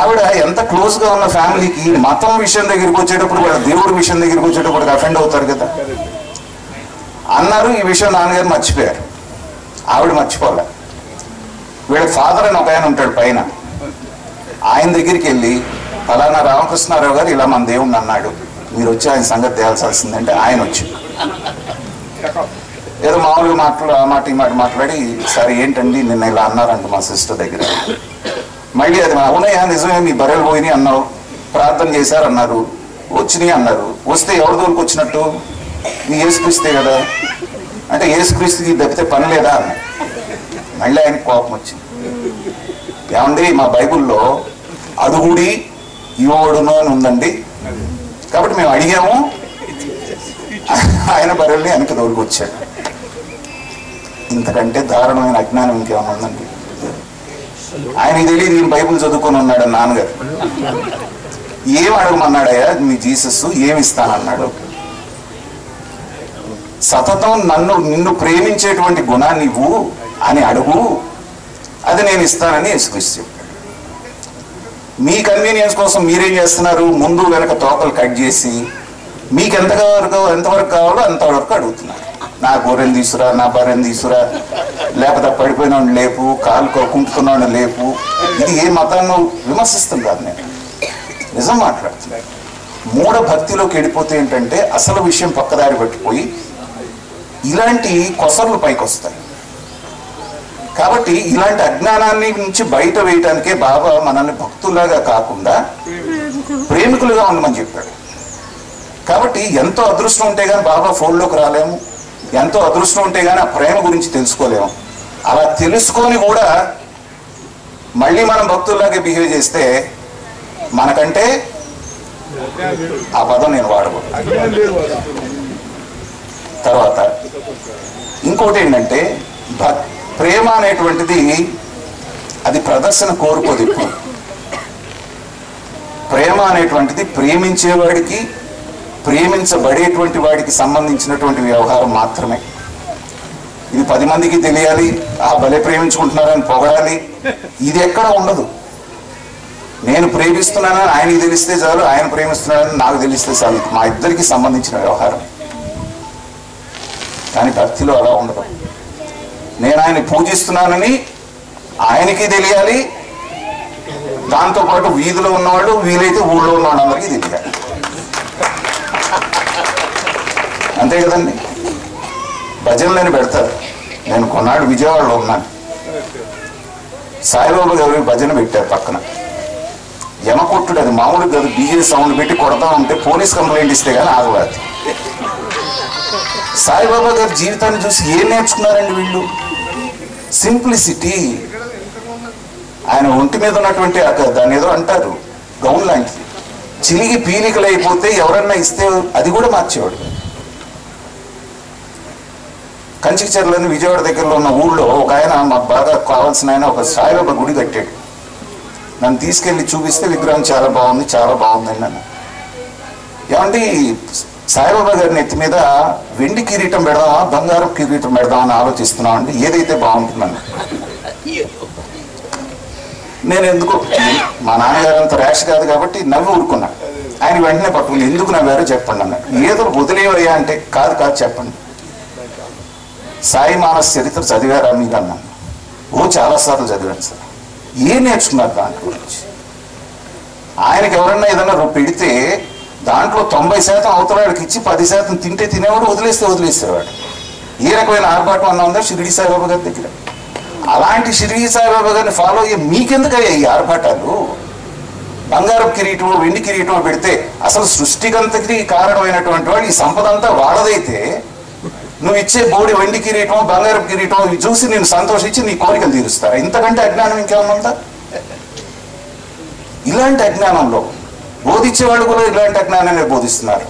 ఆవిడ ఎంత క్లోజ్ గా ఉన్న ఫ్యామిలీకి మతం విషయం దగ్గరికి వచ్చేటప్పుడు కూడా, దేవుడి విషయం దగ్గరికి వచ్చేటప్పుడు అఫెండ్ అవుతారు కదా అన్నారు. ఈ విషయం నాన్నగారు మర్చిపోయారు, ఆవిడ మర్చిపోలే. వీళ్ళ ఫాదర్ అని ఒక ఆయన ఉంటాడు పైన, ఆయన దగ్గరికి వెళ్ళి ఫలానా రామకృష్ణారావు గారు ఇలా మన దేవుడిని అన్నాడు, మీరు వచ్చి ఆయన సంగతి తేల్చాల్సిందంటే ఆయన వచ్చి ఏదో మామూలుగా ఆ మాట ఈ మాట మాట్లాడి, సరే ఏంటండి నిన్న ఇలా అన్నారంట మా సిస్టర్ దగ్గర. మళ్ళీ అది అవునయ్యా నిజమే, మీ బర్రెలు పోయినాయి అన్నావు, ప్రార్థన చేశారు అన్నారు, వచ్చినాయి అన్నారు, వస్తే ఎవరి దూరకు వచ్చినట్టు, మీ యేసుక్రీస్తే కదా అంటే, యేసుక్రీస్తుకి తప్పితే పని లేదా అన్న. మళ్ళీ ఆయనకి కోపం వచ్చింది. ఏమండి మా బైబుల్లో అడుగుడి ఇవ్వడును అని ఉందండి, కాబట్టి మేము అడిగాము, ఆయన బర్రెల్ని వెనక్కి దొరికొచ్చాడు. ఇంతకంటే దారుణమైన అజ్ఞానం ఇంకేమైనా ఉందండి? ఆయనకి తెలియదు ఈయన బైబుల్ చదువుకొని ఉన్నాడు నాన్నగారు. ఏం అడగమన్నాడయ్యా మీ జీసస్, ఏమి ఇస్తానన్నాడు? సతతం నిన్ను ప్రేమించేటువంటి గుణాన్ని ఇవ్వు అని అడుగు, అది నేను ఇస్తానని యేసుక్రీస్తు చెప్పాడు. మీ కన్వీనియన్స్ కోసం మీరేం చేస్తున్నారు, ముందు వెనక తోకలు కట్ చేసి మీకు ఎంతవరకు కావాలో అంతవరకు అడుగుతున్నారు. నా గొర్రెని తీసుకురా, నా బర్రెని తీసుకురా, లేకపోతే పడిపోయిన వాడిని లేపు, కాలు కుంటుకున్న వాడిని లేపు. ఇది ఏ మతాన్ని విమర్శిస్తుంది కాదు, నేను నిజం మాట్లాడుతున్నాను. మూఢ భక్తిలోకి వెళ్ళిపోతే ఏంటంటే అసలు విషయం పక్కదారి పట్టిపోయి ఇలాంటి కొసర్లు పైకి వస్తాయి. కాబట్టి ఇలాంటి అజ్ఞానాన్ని నుంచి బయట వేయటానికే బాబా మనల్ని భక్తులాగా కాకుండా ప్రేమికులుగా ఉండమని చెప్పాడు. కాబట్టి ఎంతో అదృష్టం ఉంటే కానీ బాబా ఫోన్లోకి రాలేము, ఎంతో అదృష్టం ఉంటే కానీ ఆ ప్రేమ గురించి తెలుసుకోలేము. అలా తెలుసుకొని కూడా మళ్ళీ మనం భక్తుల్లాగే బిహేవ్ చేస్తే మనకంటే ఆ పదం నేను వాడకూడదు. తర్వాత ఇంకోటి ఏంటంటే, ప్రేమ అనేటువంటిది అది ప్రదర్శన కోరుకోదు. ఇప్పుడు ప్రేమ అనేటువంటిది ప్రేమించేవాడికి ప్రేమించబడేటువంటి వాడికి సంబంధించినటువంటి వ్యవహారం మాత్రమే. ఇది 10 మందికి తెలియాలి, ఆ భలే ప్రేమించుకుంటున్నారని పొగడాలి, ఇది ఎక్కడ ఉండదు. నేను ప్రేమిస్తున్నానని ఆయనకి తెలిస్తే చాలు, ఆయన ప్రేమిస్తున్నాడని నాకు తెలిస్తే చాలు, మా ఇద్దరికి సంబంధించిన వ్యవహారం. కానీ భక్తిలో అలా ఉండదు. నేను ఆయన పూజిస్తున్నానని ఆయనకి తెలియాలి, దాంతోపాటు వీధిలో ఉన్నవాళ్ళు, వీలైతే ఊళ్ళో ఉన్న వాళ్ళందరికీ తెలియాలి. అంతే కదండి. భజనలని పెడతారు. నేను కొన్నాడు విజయవాడలో ఉన్నాను, సాయిబాబా గారు భజన పెట్టారు పక్కన. యమకొట్టుడు, అది మామూలు కాదు, డీజే సౌండ్ పెట్టి కొడతా ఉంటే పోలీస్ కంప్లైంట్ ఇస్తే కానీ ఆగలేదు. సాయిబాబా గారి జీవితాన్ని చూసి ఏం నేర్చుకున్నారండి వీళ్ళు? సింప్లిసిటీ. ఆయన ఒంటి మీద ఉన్నటువంటి దాన్ని ఏదో అంటారు గౌన్ లాంటిది, చిలిగి పీలికలు అయిపోతే ఎవరన్నా ఇస్తే అది కూడా మార్చేవాడు. కంచికచర్లని విజయవాడ దగ్గరలో ఉన్న ఊళ్ళో ఒక ఆయన, మాకు బాగా కావాల్సిన ఆయన, ఒక సాయిబాబా గుడి కట్టాడు. నన్ను తీసుకెళ్ళి చూపిస్తే విగ్రహం చాలా బాగుంది, చాలా బాగుందండి నన్ను. ఏమంటే సాయిబాబా గారిని ఎత్తి మీద వెండి కిరీటం పెడదామా, బంగారం కిరీటం పెడదామని ఆలోచిస్తున్నాం అండి, ఏదైతే బాగుంటుందని. నేను ఎందుకు, మా నాన్నగారు అంత ర్యాష్ కాదు కాబట్టి నవ్వి ఊరుకున్నా. ఆయన వెంటనే పట్టుకుని ఎందుకు నవ్వారో చెప్పండి అన్నాడు. ఏదో వదిలేవయ్యా అంటే, కాదు చెప్పండి, సాయి మానస్ చరిత్ర చదివారా మీరు అన్నాను. ఓ చాలాసార్లు చదివాను సార్. ఏం నేర్చుకున్నారు దాంట్లో గురించి? ఆయనకి ఎవరన్నా ఏదన్నా పెడితే దాంట్లో 90% అవతలాడికి ఇచ్చి 10% తింటే తినేవాడు, వదిలేసేవాడు. ఏ రకమైన ఆర్భాటం అన్నా ఉందా షిరిడి సాయిబాబా గారి దగ్గర? అలాంటి షిరిడి సాయిబాబా గారిని ఫాలో అయ్యే మీకెందుకయ్యా ఈ ఆర్భాటాలు? బంగారం కిరీటం వెండి కిరీటం పెడితే అసలు సృష్టికంతకి కారణమైనటువంటి వాడు ఈ సంపద అంతా వాళ్ళదైతే నువ్వు ఇచ్చే బోడి వెండి కిరీటం బంగారం కిరీటం ఇవి చూసి నేను సంతోషించి నీ కోరికలు తీరుస్తారా? ఇంతకంటే అజ్ఞానం ఇంకేమన్నా ఉందా? ఇలాంటి అజ్ఞానంలో బోధించే వాళ్ళు కూడా ఇలాంటి అజ్ఞానాన్ని బోధిస్తున్నారు.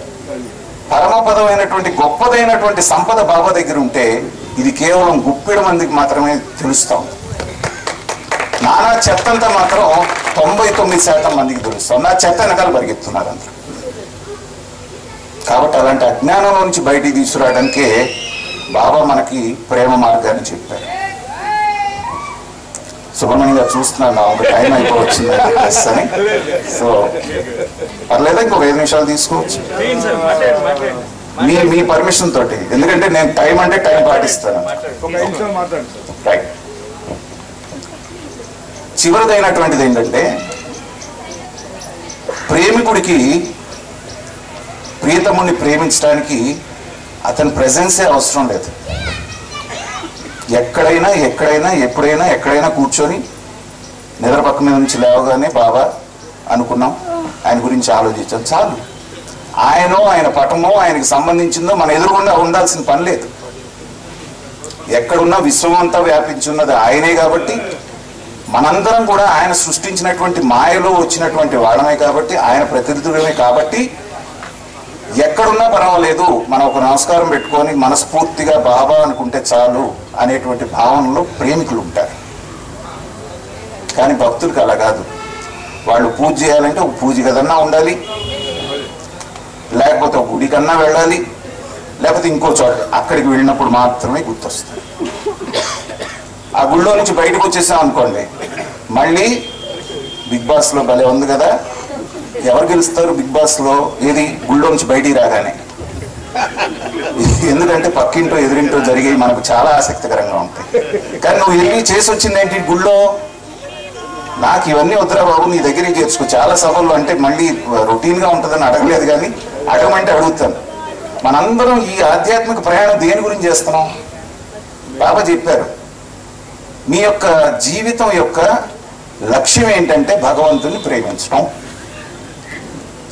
పరమపదమైనటువంటి గొప్పదైనటువంటి సంపద బాబా దగ్గర ఉంటే ఇది కేవలం గుప్పెడు మందికి మాత్రమే తెలుస్తాం. నానా చెత్తంతా మాత్రం 99% మందికి తెలుస్తాం. నా చెత్త వెనకాల పరిగెత్తున్నారు అందరూ. కాబట్టి అలాంటి అజ్ఞానంలో నుంచి బయటికి తీసుకురావడానికే బాబా మనకి ప్రేమ మార్గాన్ని చెప్పారు. సుబ్రహ్మణ్యం గారు చూస్తున్నాను ఒక టైం అయిపోవచ్చింది అని. సో పర్లేదా ఇంకో 5 నిమిషాలు తీసుకోవచ్చు మీ పర్మిషన్ తోటి, ఎందుకంటే నేను టైం అంటే టైం పాటిస్తాను. రైట్. చివరిదైనటువంటిది ఏంటంటే ప్రేమికుడికి ప్రియతముని ప్రేమించడానికి అతని ప్రెజెన్సే అవసరం లేదు. ఎక్కడైనా ఎప్పుడైనా కూర్చొని నిద్ర పక్క మీద నుంచి లేవగానే బాబా అనుకున్నాం, ఆయన గురించి ఆలోచించాం, చాలు. ఆయన పటమో ఆయనకి సంబంధించిందో మన ఎదురుగుండా ఉండాల్సిన పని లేదు. ఎక్కడున్నా విశ్వం అంతా వ్యాపించున్నది ఆయనే కాబట్టి మనందరం కూడా ఆయన సృష్టించినటువంటి మాయలో వచ్చినటువంటి వాళ్ళమే కాబట్టి ఆయన ప్రతినిధులమే కాబట్టి ఎక్కడున్నా పర్వాలేదు, మనం ఒక నమస్కారం పెట్టుకొని మనస్ఫూర్తిగా బాబా అనుకుంటే చాలు అనేటువంటి భావనలో ప్రేమికులు ఉంటారు. కానీ భక్తులకు అలా కాదు. వాళ్ళు పూజ చేయాలంటే ఒక పూజ గదన్నా ఉండాలి, లేకపోతే ఒక గుడి కన్నా వెళ్ళాలి, లేకపోతే ఇంకో చోట అక్కడికి వెళ్ళినప్పుడు మాత్రమే గుర్తొస్తుంది. ఆ గుళ్ళో నుంచి బయటకు వచ్చేసాం అనుకోండి, మళ్ళీ బిగ్ బాస్లో భలే ఉంది కదా, ఎవరు గెలుస్తారు బిగ్ బాస్లో? ఏది గుళ్ళో నుంచి బయటికి రాగానే. ఎందుకంటే పక్కింటో ఎదురింటో జరిగేవి మనకు చాలా ఆసక్తికరంగా ఉంటాయి. కానీ నువ్వు వెళ్ళి చేసి వచ్చింది ఏంటి గుళ్ళో? నాకు ఇవన్నీ వద్దురా బాబు, నీ దగ్గరికి చేర్చుకో. చాలా సభల్లో అంటే మళ్ళీ రొటీన్గా ఉంటుందని అడగలేదు, కానీ అడగమంటే అడుగుతాను. మనందరం ఈ ఆధ్యాత్మిక ప్రయాణం దేని గురించి చేస్తున్నాం? బాబా చెప్పారు, మీ యొక్క జీవితం యొక్క లక్ష్యం ఏంటంటే భగవంతుని ప్రేమించడం.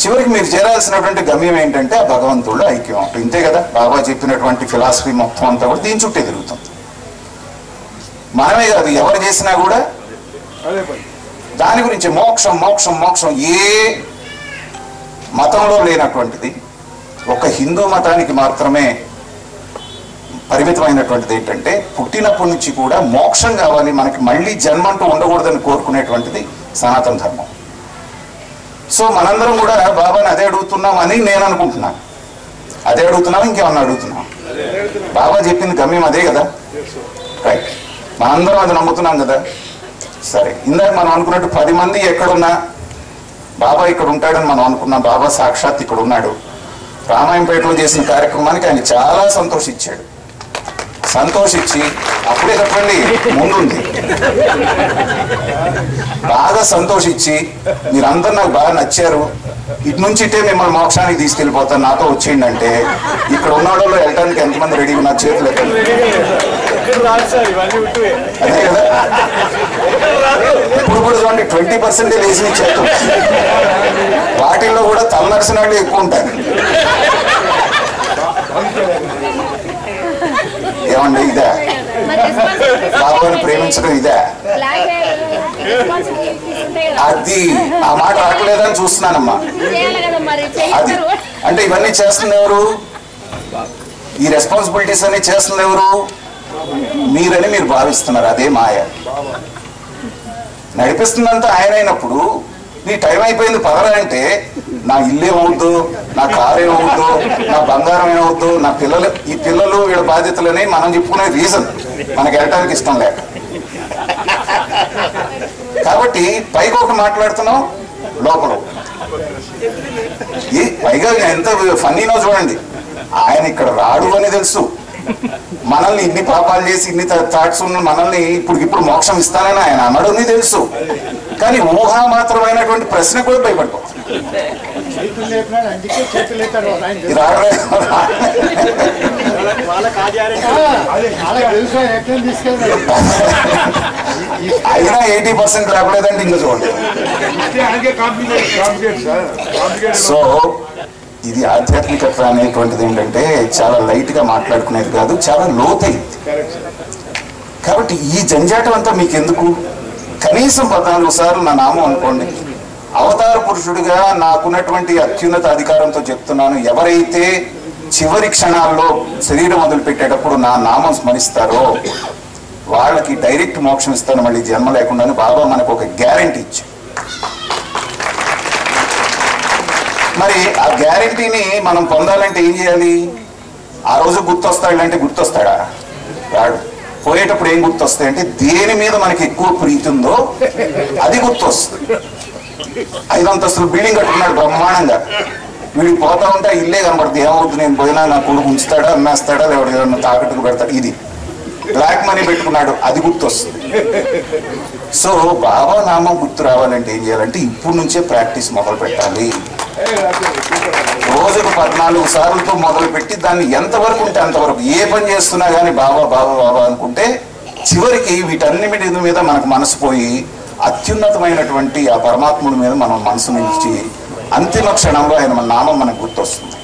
చివరికి మీరు చేరాల్సినటువంటి గమ్యం ఏంటంటే ఆ భగవంతుడు ఐక్యం అవుతుంది. ఇంతే కదా బాబా చెప్పినటువంటి ఫిలాసఫీ మొత్తం అంతా కూడా దీని చుట్టే తిరుగుతుంది. మనమే కాదు, ఎవరు చేసినా కూడా దాని గురించి మోక్షం మోక్షం మోక్షం. ఏ మతంలో లేనటువంటిది ఒక హిందూ మతానికి మాత్రమే పరిమితమైనటువంటిది ఏంటంటే పుట్టినప్పటి నుంచి కూడా మోక్షం కావాలి, మనకి మళ్ళీ జన్మంటూ ఉండకూడదని కోరుకునేటువంటిది సనాతన ధర్మం. సో మనందరం కూడా బాబాని అదే అడుగుతున్నాం అని నేను అనుకుంటున్నాను. అదే అడుగుతున్నాం, ఇంకేమన్నా అడుగుతున్నాం? బాబా చెప్పింది గమ్యం అదే కదా. రైట్. మనందరం అది నమ్ముతున్నాం కదా. సరే, ఇందాక మనం అనుకున్నట్టు 10 మంది ఎక్కడున్నా బాబా ఇక్కడ ఉంటాడని మనం అనుకున్నాం. బాబా సాక్షాత్ ఇక్కడ ఉన్నాడు. రామాయంపేటలో చేసిన కార్యక్రమానికి ఆయన చాలా సంతోషించాడు. సంతోషించి అప్పుడే చెప్పండి ముందుంది బాగా సంతోషించి, మీరందరూ నాకు బాగా నచ్చారు, ఇటు నుంచి ఇటే మిమ్మల్ని మోక్షానికి తీసుకెళ్ళిపోతాను, నాతో వచ్చేయండి అంటే ఇక్కడ ఉన్నాడో వెళ్ళటానికి ఎంతమంది రెడీ ఉన్నారు? చేతులు ఎత్తండి. అదే కదా. ఇప్పుడు కూడా చూడండి 20% లేచి చేతులు. వాటిల్లో కూడా తలనరిసిన వాళ్ళు ఎక్కువ ఉంటారు. ఏమండి ఇదా బాబాని ప్రేమించడం? ఇదా? అది ఆ మాట రావట్లేదని చూస్తున్నానమ్మా. అది అంటే ఇవన్నీ చేస్తుంది ఎవరు? ఈ రెస్పాన్సిబిలిటీస్ అన్ని చేస్తుంది ఎవరు? మీరని మీరు భావిస్తున్నారు. అదే మాయ. నడిపిస్తుందంతా ఆయన అయినప్పుడు నీ టైం అయిపోయింది పదరా అంటే నా ఇల్లు ఏమవుద్దు, నా కారు ఏమవుద్దు, నా బంగారం ఏమవుద్దు, నా పిల్లలు, ఈ పిల్లలు వీళ్ళ బాధ్యతలని మనం చెప్పుకునే రీజన్ మనకి వెళ్ళటానికి ఇష్టం లేక. కాబట్టి పైకి ఒకటి మాట్లాడుతున్నాం, లోపల పైగా ఎంత ఫన్నీనో చూడండి. ఆయన ఇక్కడ రాడు అని తెలుసు, మనల్ని ఇన్ని పాపాలు చేసి ఇన్ని థాట్స్ ఉన్న మనల్ని ఇప్పుడు మోక్షం ఇస్తానని ఆయన అన్నాడు అని తెలుసు. కానీ ఊహామాత్రమైనటువంటి ప్రశ్న కూడా భయపడిపోతుంది. అయినా 80% రాకూడదంటే ఇంకా చూడండి. సో ఇది ఆధ్యాత్మికత అనేటువంటిది ఏంటంటే చాలా లైట్ గా మాట్లాడుకునేది కాదు, చాలా లోతైంది. కాబట్టి ఈ జంజాటం అంతా మీకు ఎందుకు? కనీసం 14 సార్లు నా నామం అనుకోండి. అవతార పురుషుడిగా నాకున్నటువంటి అత్యున్నత అధికారంతో చెప్తున్నాను, ఎవరైతే చివరి క్షణాల్లో శరీరం వదిలిపెట్టేటప్పుడు నా నామం స్మరిస్తారో వాళ్ళకి డైరెక్ట్ మోక్షం ఇస్తాను, మళ్ళీ జన్మ లేకుండానే బాబా మనకు ఒక గ్యారంటీ ఇచ్చాడు. మరి ఆ గ్యారంటీని మనం పొందాలంటే ఏం చేయాలి? ఆ రోజు గుర్తొస్తాడంటే గుర్తొస్తాడా? రాడు. పోయేటప్పుడు ఏం గుర్తొస్తాయంటే దేని మీద మనకి ఎక్కువ ప్రీతి ఉందో అది గుర్తొస్తుంది. 5 అంతస్తులు బిల్డింగ్ కట్టుకున్నాడు బ్రహ్మాండంగా, వీడికి పోతా ఉంటే ఇల్లే కనబడుతుంది. ఏమవుతుంది, నేను పోయినా నా కొడుకు ఉంచుతాడా, అమ్మేస్తాడా, ఎవరికైనా తాకట్టుకు పెడతాడు. ఇది బ్లాక్ మనీ పెట్టుకున్నాడు, అది గుర్తొస్తుంది. సో బాబా నామం గుర్తు రావాలంటే ఏం చేయాలంటే ఇప్పుడు నుంచే ప్రాక్టీస్ మొదలు పెట్టాలి. రోజుకు 14 సార్లతో మొదలు పెట్టి దాన్ని ఎంతవరకు ఉంటే అంతవరకు ఏ పని చేస్తున్నా కానీ బాబా బాబా బాబా అనుకుంటే చివరికి వీటన్నిటి మీద మనకు మనసు పోయి అత్యున్నతమైనటువంటి ఆ పరమాత్ముడి మీద మనం మనసు నిలిచి అంతిమ క్షణంలో ఆయన మన నామం మనకు గుర్తొస్తుంది.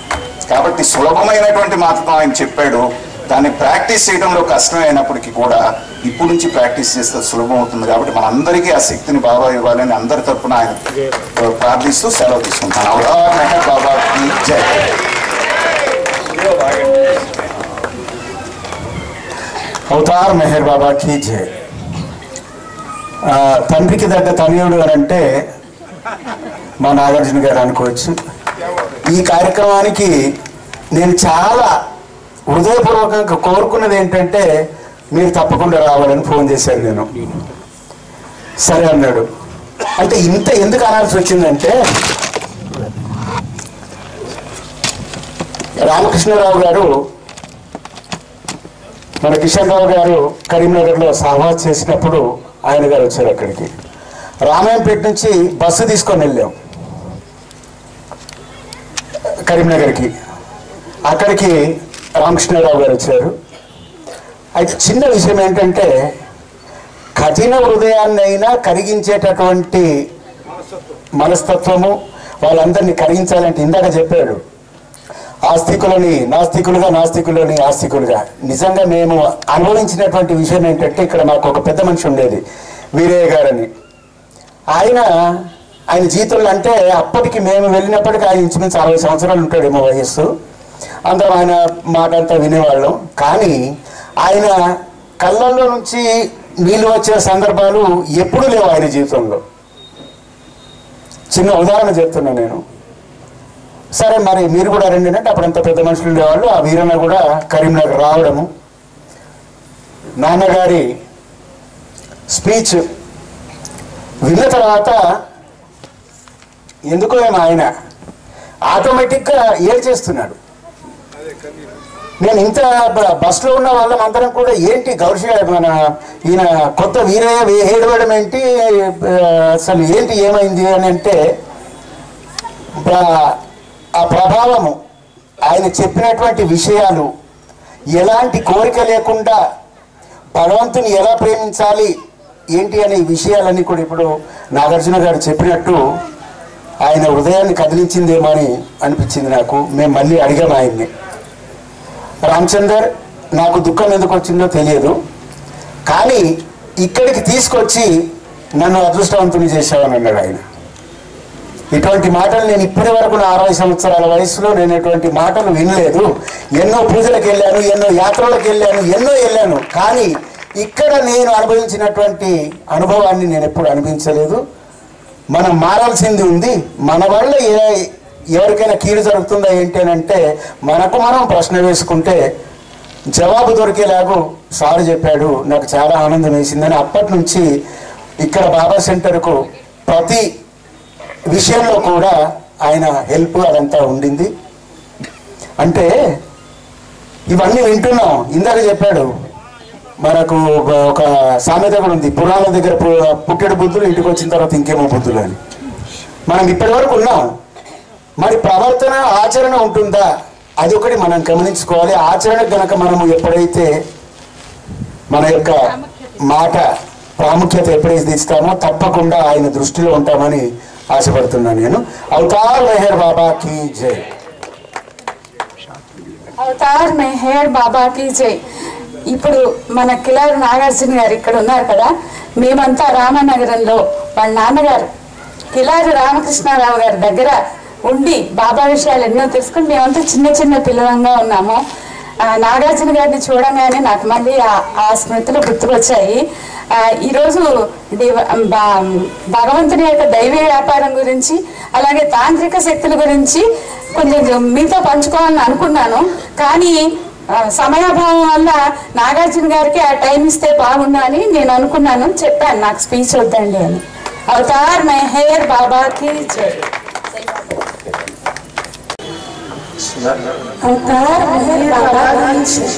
కాబట్టి సులభమైనటువంటి మాత్రం ఆయన చెప్పాడు, దాన్ని ప్రాక్టీస్ చేయడంలో కష్టమైనప్పటికీ కూడా ఇప్పుడు నుంచి ప్రాక్టీస్ చేస్తే సులభం అవుతుంది. కాబట్టి మనందరికీ ఆ శక్తిని బాబా ఇవ్వాలని అందరి తరఫున ఆయన ప్రార్థిస్తూ సెలవు తీసుకుంటాను. అవతార్ మెహర్ బాబాకి జై. అవతార్ మెహర్ బాబాకి జై. తండ్రికి దగ్గర తనయుడు అని అంటే మా నాగార్జున గారు అనుకోవచ్చు. ఈ కార్యక్రమానికి నేను చాలా హృదయపూర్వకంగా కోరుకున్నది ఏంటంటే మీరు తప్పకుండా రావాలని ఫోన్ చేశాను. నేను సరే అన్నాడు. అంటే ఇంత ఎందుకు అనాల్సి వచ్చిందంటే రామకృష్ణరావు గారు, మన కిషన్ రావు గారు కరీంనగర్లో సహవాస్ చేసినప్పుడు ఆయన గారు వచ్చారు అక్కడికి. రామాయంపేట నుంచి బస్సు తీసుకొని వెళ్ళాం కరీంనగర్కి. అక్కడికి రామకృష్ణరావు గారు వచ్చారు. అయితే చిన్న విషయం ఏంటంటే కఠిన హృదయాన్నైనా కరిగించేటటువంటి మనస్తత్వము వాళ్ళందరినీ కరిగించాలంటే ఇందాక చెప్పాడు, ఆస్తికులని నాస్తికులుగా, నాస్తికులని ఆస్తికులుగా. నిజంగా మేము అనుభవించినటువంటి విషయం ఏంటంటే ఇక్కడ మాకు ఒక పెద్ద మనిషి ఉండేది, వీరయ్య గారని. ఆయన జీవితంలో అంటే అప్పటికి మేము వెళ్ళినప్పటికీ ఆయన ఇంచుమించు 60 సంవత్సరాలు ఉంటాడేమో వయస్సు. అందరం ఆయన మాట అంతా వినేవాళ్ళం. కానీ ఆయన కళ్ళల్లో నుంచి నీళ్ళు వచ్చే సందర్భాలు ఎప్పుడూ లేవు ఆయన జీవితంలో. చిన్న ఉదాహరణ చెప్తున్నా నేను. సరే మరి మీరు కూడా రండి అంటే అప్పుడంత పెద్ద మనుషులు ఉండేవాళ్ళు. ఆ వీరన్న కూడా కరీంనగర్ రావడము, నాన్నగారి స్పీచ్ విన్న తర్వాత ఎందుకో ఏమో ఆయన ఆటోమేటిక్గా ఏడ్చేస్తున్నాడు. నేను ఇంత బస్సులో ఉన్న వాళ్ళం అందరం కూడా ఏంటి గౌరవ మన ఈయన కొత్త వీరయ్య ఏడవడం ఏంటి, అసలు ఏంటి ఏమైంది అని అంటే ఆ ప్రభావము, ఆయన చెప్పినటువంటి విషయాలు, ఎలాంటి కోరిక లేకుండా భగవంతుని ఎలా ప్రేమించాలి ఏంటి అనే విషయాలన్నీ కూడా ఇప్పుడు నాగార్జున గారు చెప్పినట్టు ఆయన హృదయాన్ని కదిలించిందేమో అని అనిపించింది నాకు. మేము మళ్ళీ అడిగాం ఆయన్ని, రామచందర్ నాకు దుఃఖం ఎందుకు వచ్చిందో తెలియదు, కానీ ఇక్కడికి తీసుకొచ్చి నన్ను అదృష్టవంతుని చేశావని అన్నాడు ఆయన. ఇటువంటి మాటలు నేను ఇప్పటి వరకు నా 60 సంవత్సరాల వయసులో నేను ఇటువంటి మాటలు వినలేదు. ఎన్నో పూజలకు వెళ్ళాను, ఎన్నో యాత్రలకు వెళ్ళాను, కానీ ఇక్కడ నేను అనుభవించినటువంటి అనుభవాన్ని నేను ఎప్పుడు అనిపించలేదు. మనం మారాల్సింది ఉంది. మన వల్ల ఎవరికైనా కీడు జరుగుతుందా ఏంటి అని అంటే మనకు మనం ప్రశ్న వేసుకుంటే జవాబు దొరికేలాగూ సార్ చెప్పాడు. నాకు చాలా ఆనందం వేసిందని అప్పటి నుంచి ఇక్కడ బాబా సెంటర్కు ప్రతి విషయంలో కూడా ఆయన హెల్ప్ అదంతా ఉండింది. అంటే ఇవన్నీ వింటున్నాం. ఇందాక చెప్పాడు మనకు ఒక సామెత కూడా ఉంది, పురాణం దగ్గర పుట్టెడు బుద్ధులు, ఇంటికి వచ్చిన తర్వాత ఇంకేమో బుద్ధులు అని. మనం ఇప్పటి వరకు ఉన్నాం, మరి ప్రవర్తన ఆచరణ ఉంటుందా అదొకటి మనం గమనించుకోవాలి. ఆచరణ గనక మనము ఎప్పుడైతే మన యొక్క మాట ప్రాముఖ్యత ఎప్పుడైతే ఇస్తామో తప్పకుండా ఆయన దృష్టిలో ఉంటామని ఆశపడుతున్నాను నేను. అవతార్ మెహర్ బాబా కీ జై. అవతార్ మెహర్ బాబా కీ జై. ఇప్పుడు మన కిలారి నాగార్జున గారు ఇక్కడ ఉన్నారు కదా, మేమంతా రామనగరంలో వాళ్ళ నాన్నగారు కిలారి రామకృష్ణారావు గారి దగ్గర ఉండి బాబా విషయాలు ఎన్నో తెలుసుకుని మేమంతా చిన్న చిన్న పిల్లలంగా ఉన్నాము. నాగార్జున గారిని చూడగానే నాకు మళ్ళీ ఆ స్మృతులు గుర్తుకొచ్చాయి. ఈరోజు భగవంతుని యొక్క దైవీ వ్యాపారం గురించి అలాగే తాంత్రిక శక్తుల గురించి కొంచెం మీతో పంచుకోవాలని అనుకున్నాను. కానీ సమయాభావం వల్ల నాగార్జున గారికి ఆ టైం ఇస్తే బాగుండాలి నేను అనుకున్నాను. చెప్పాను నాకు స్పీచ్ వద్దండి అని. అవతార్ మెహర్ బాబాకి జై. అవతార్ మెహర్ బాబాకి జై.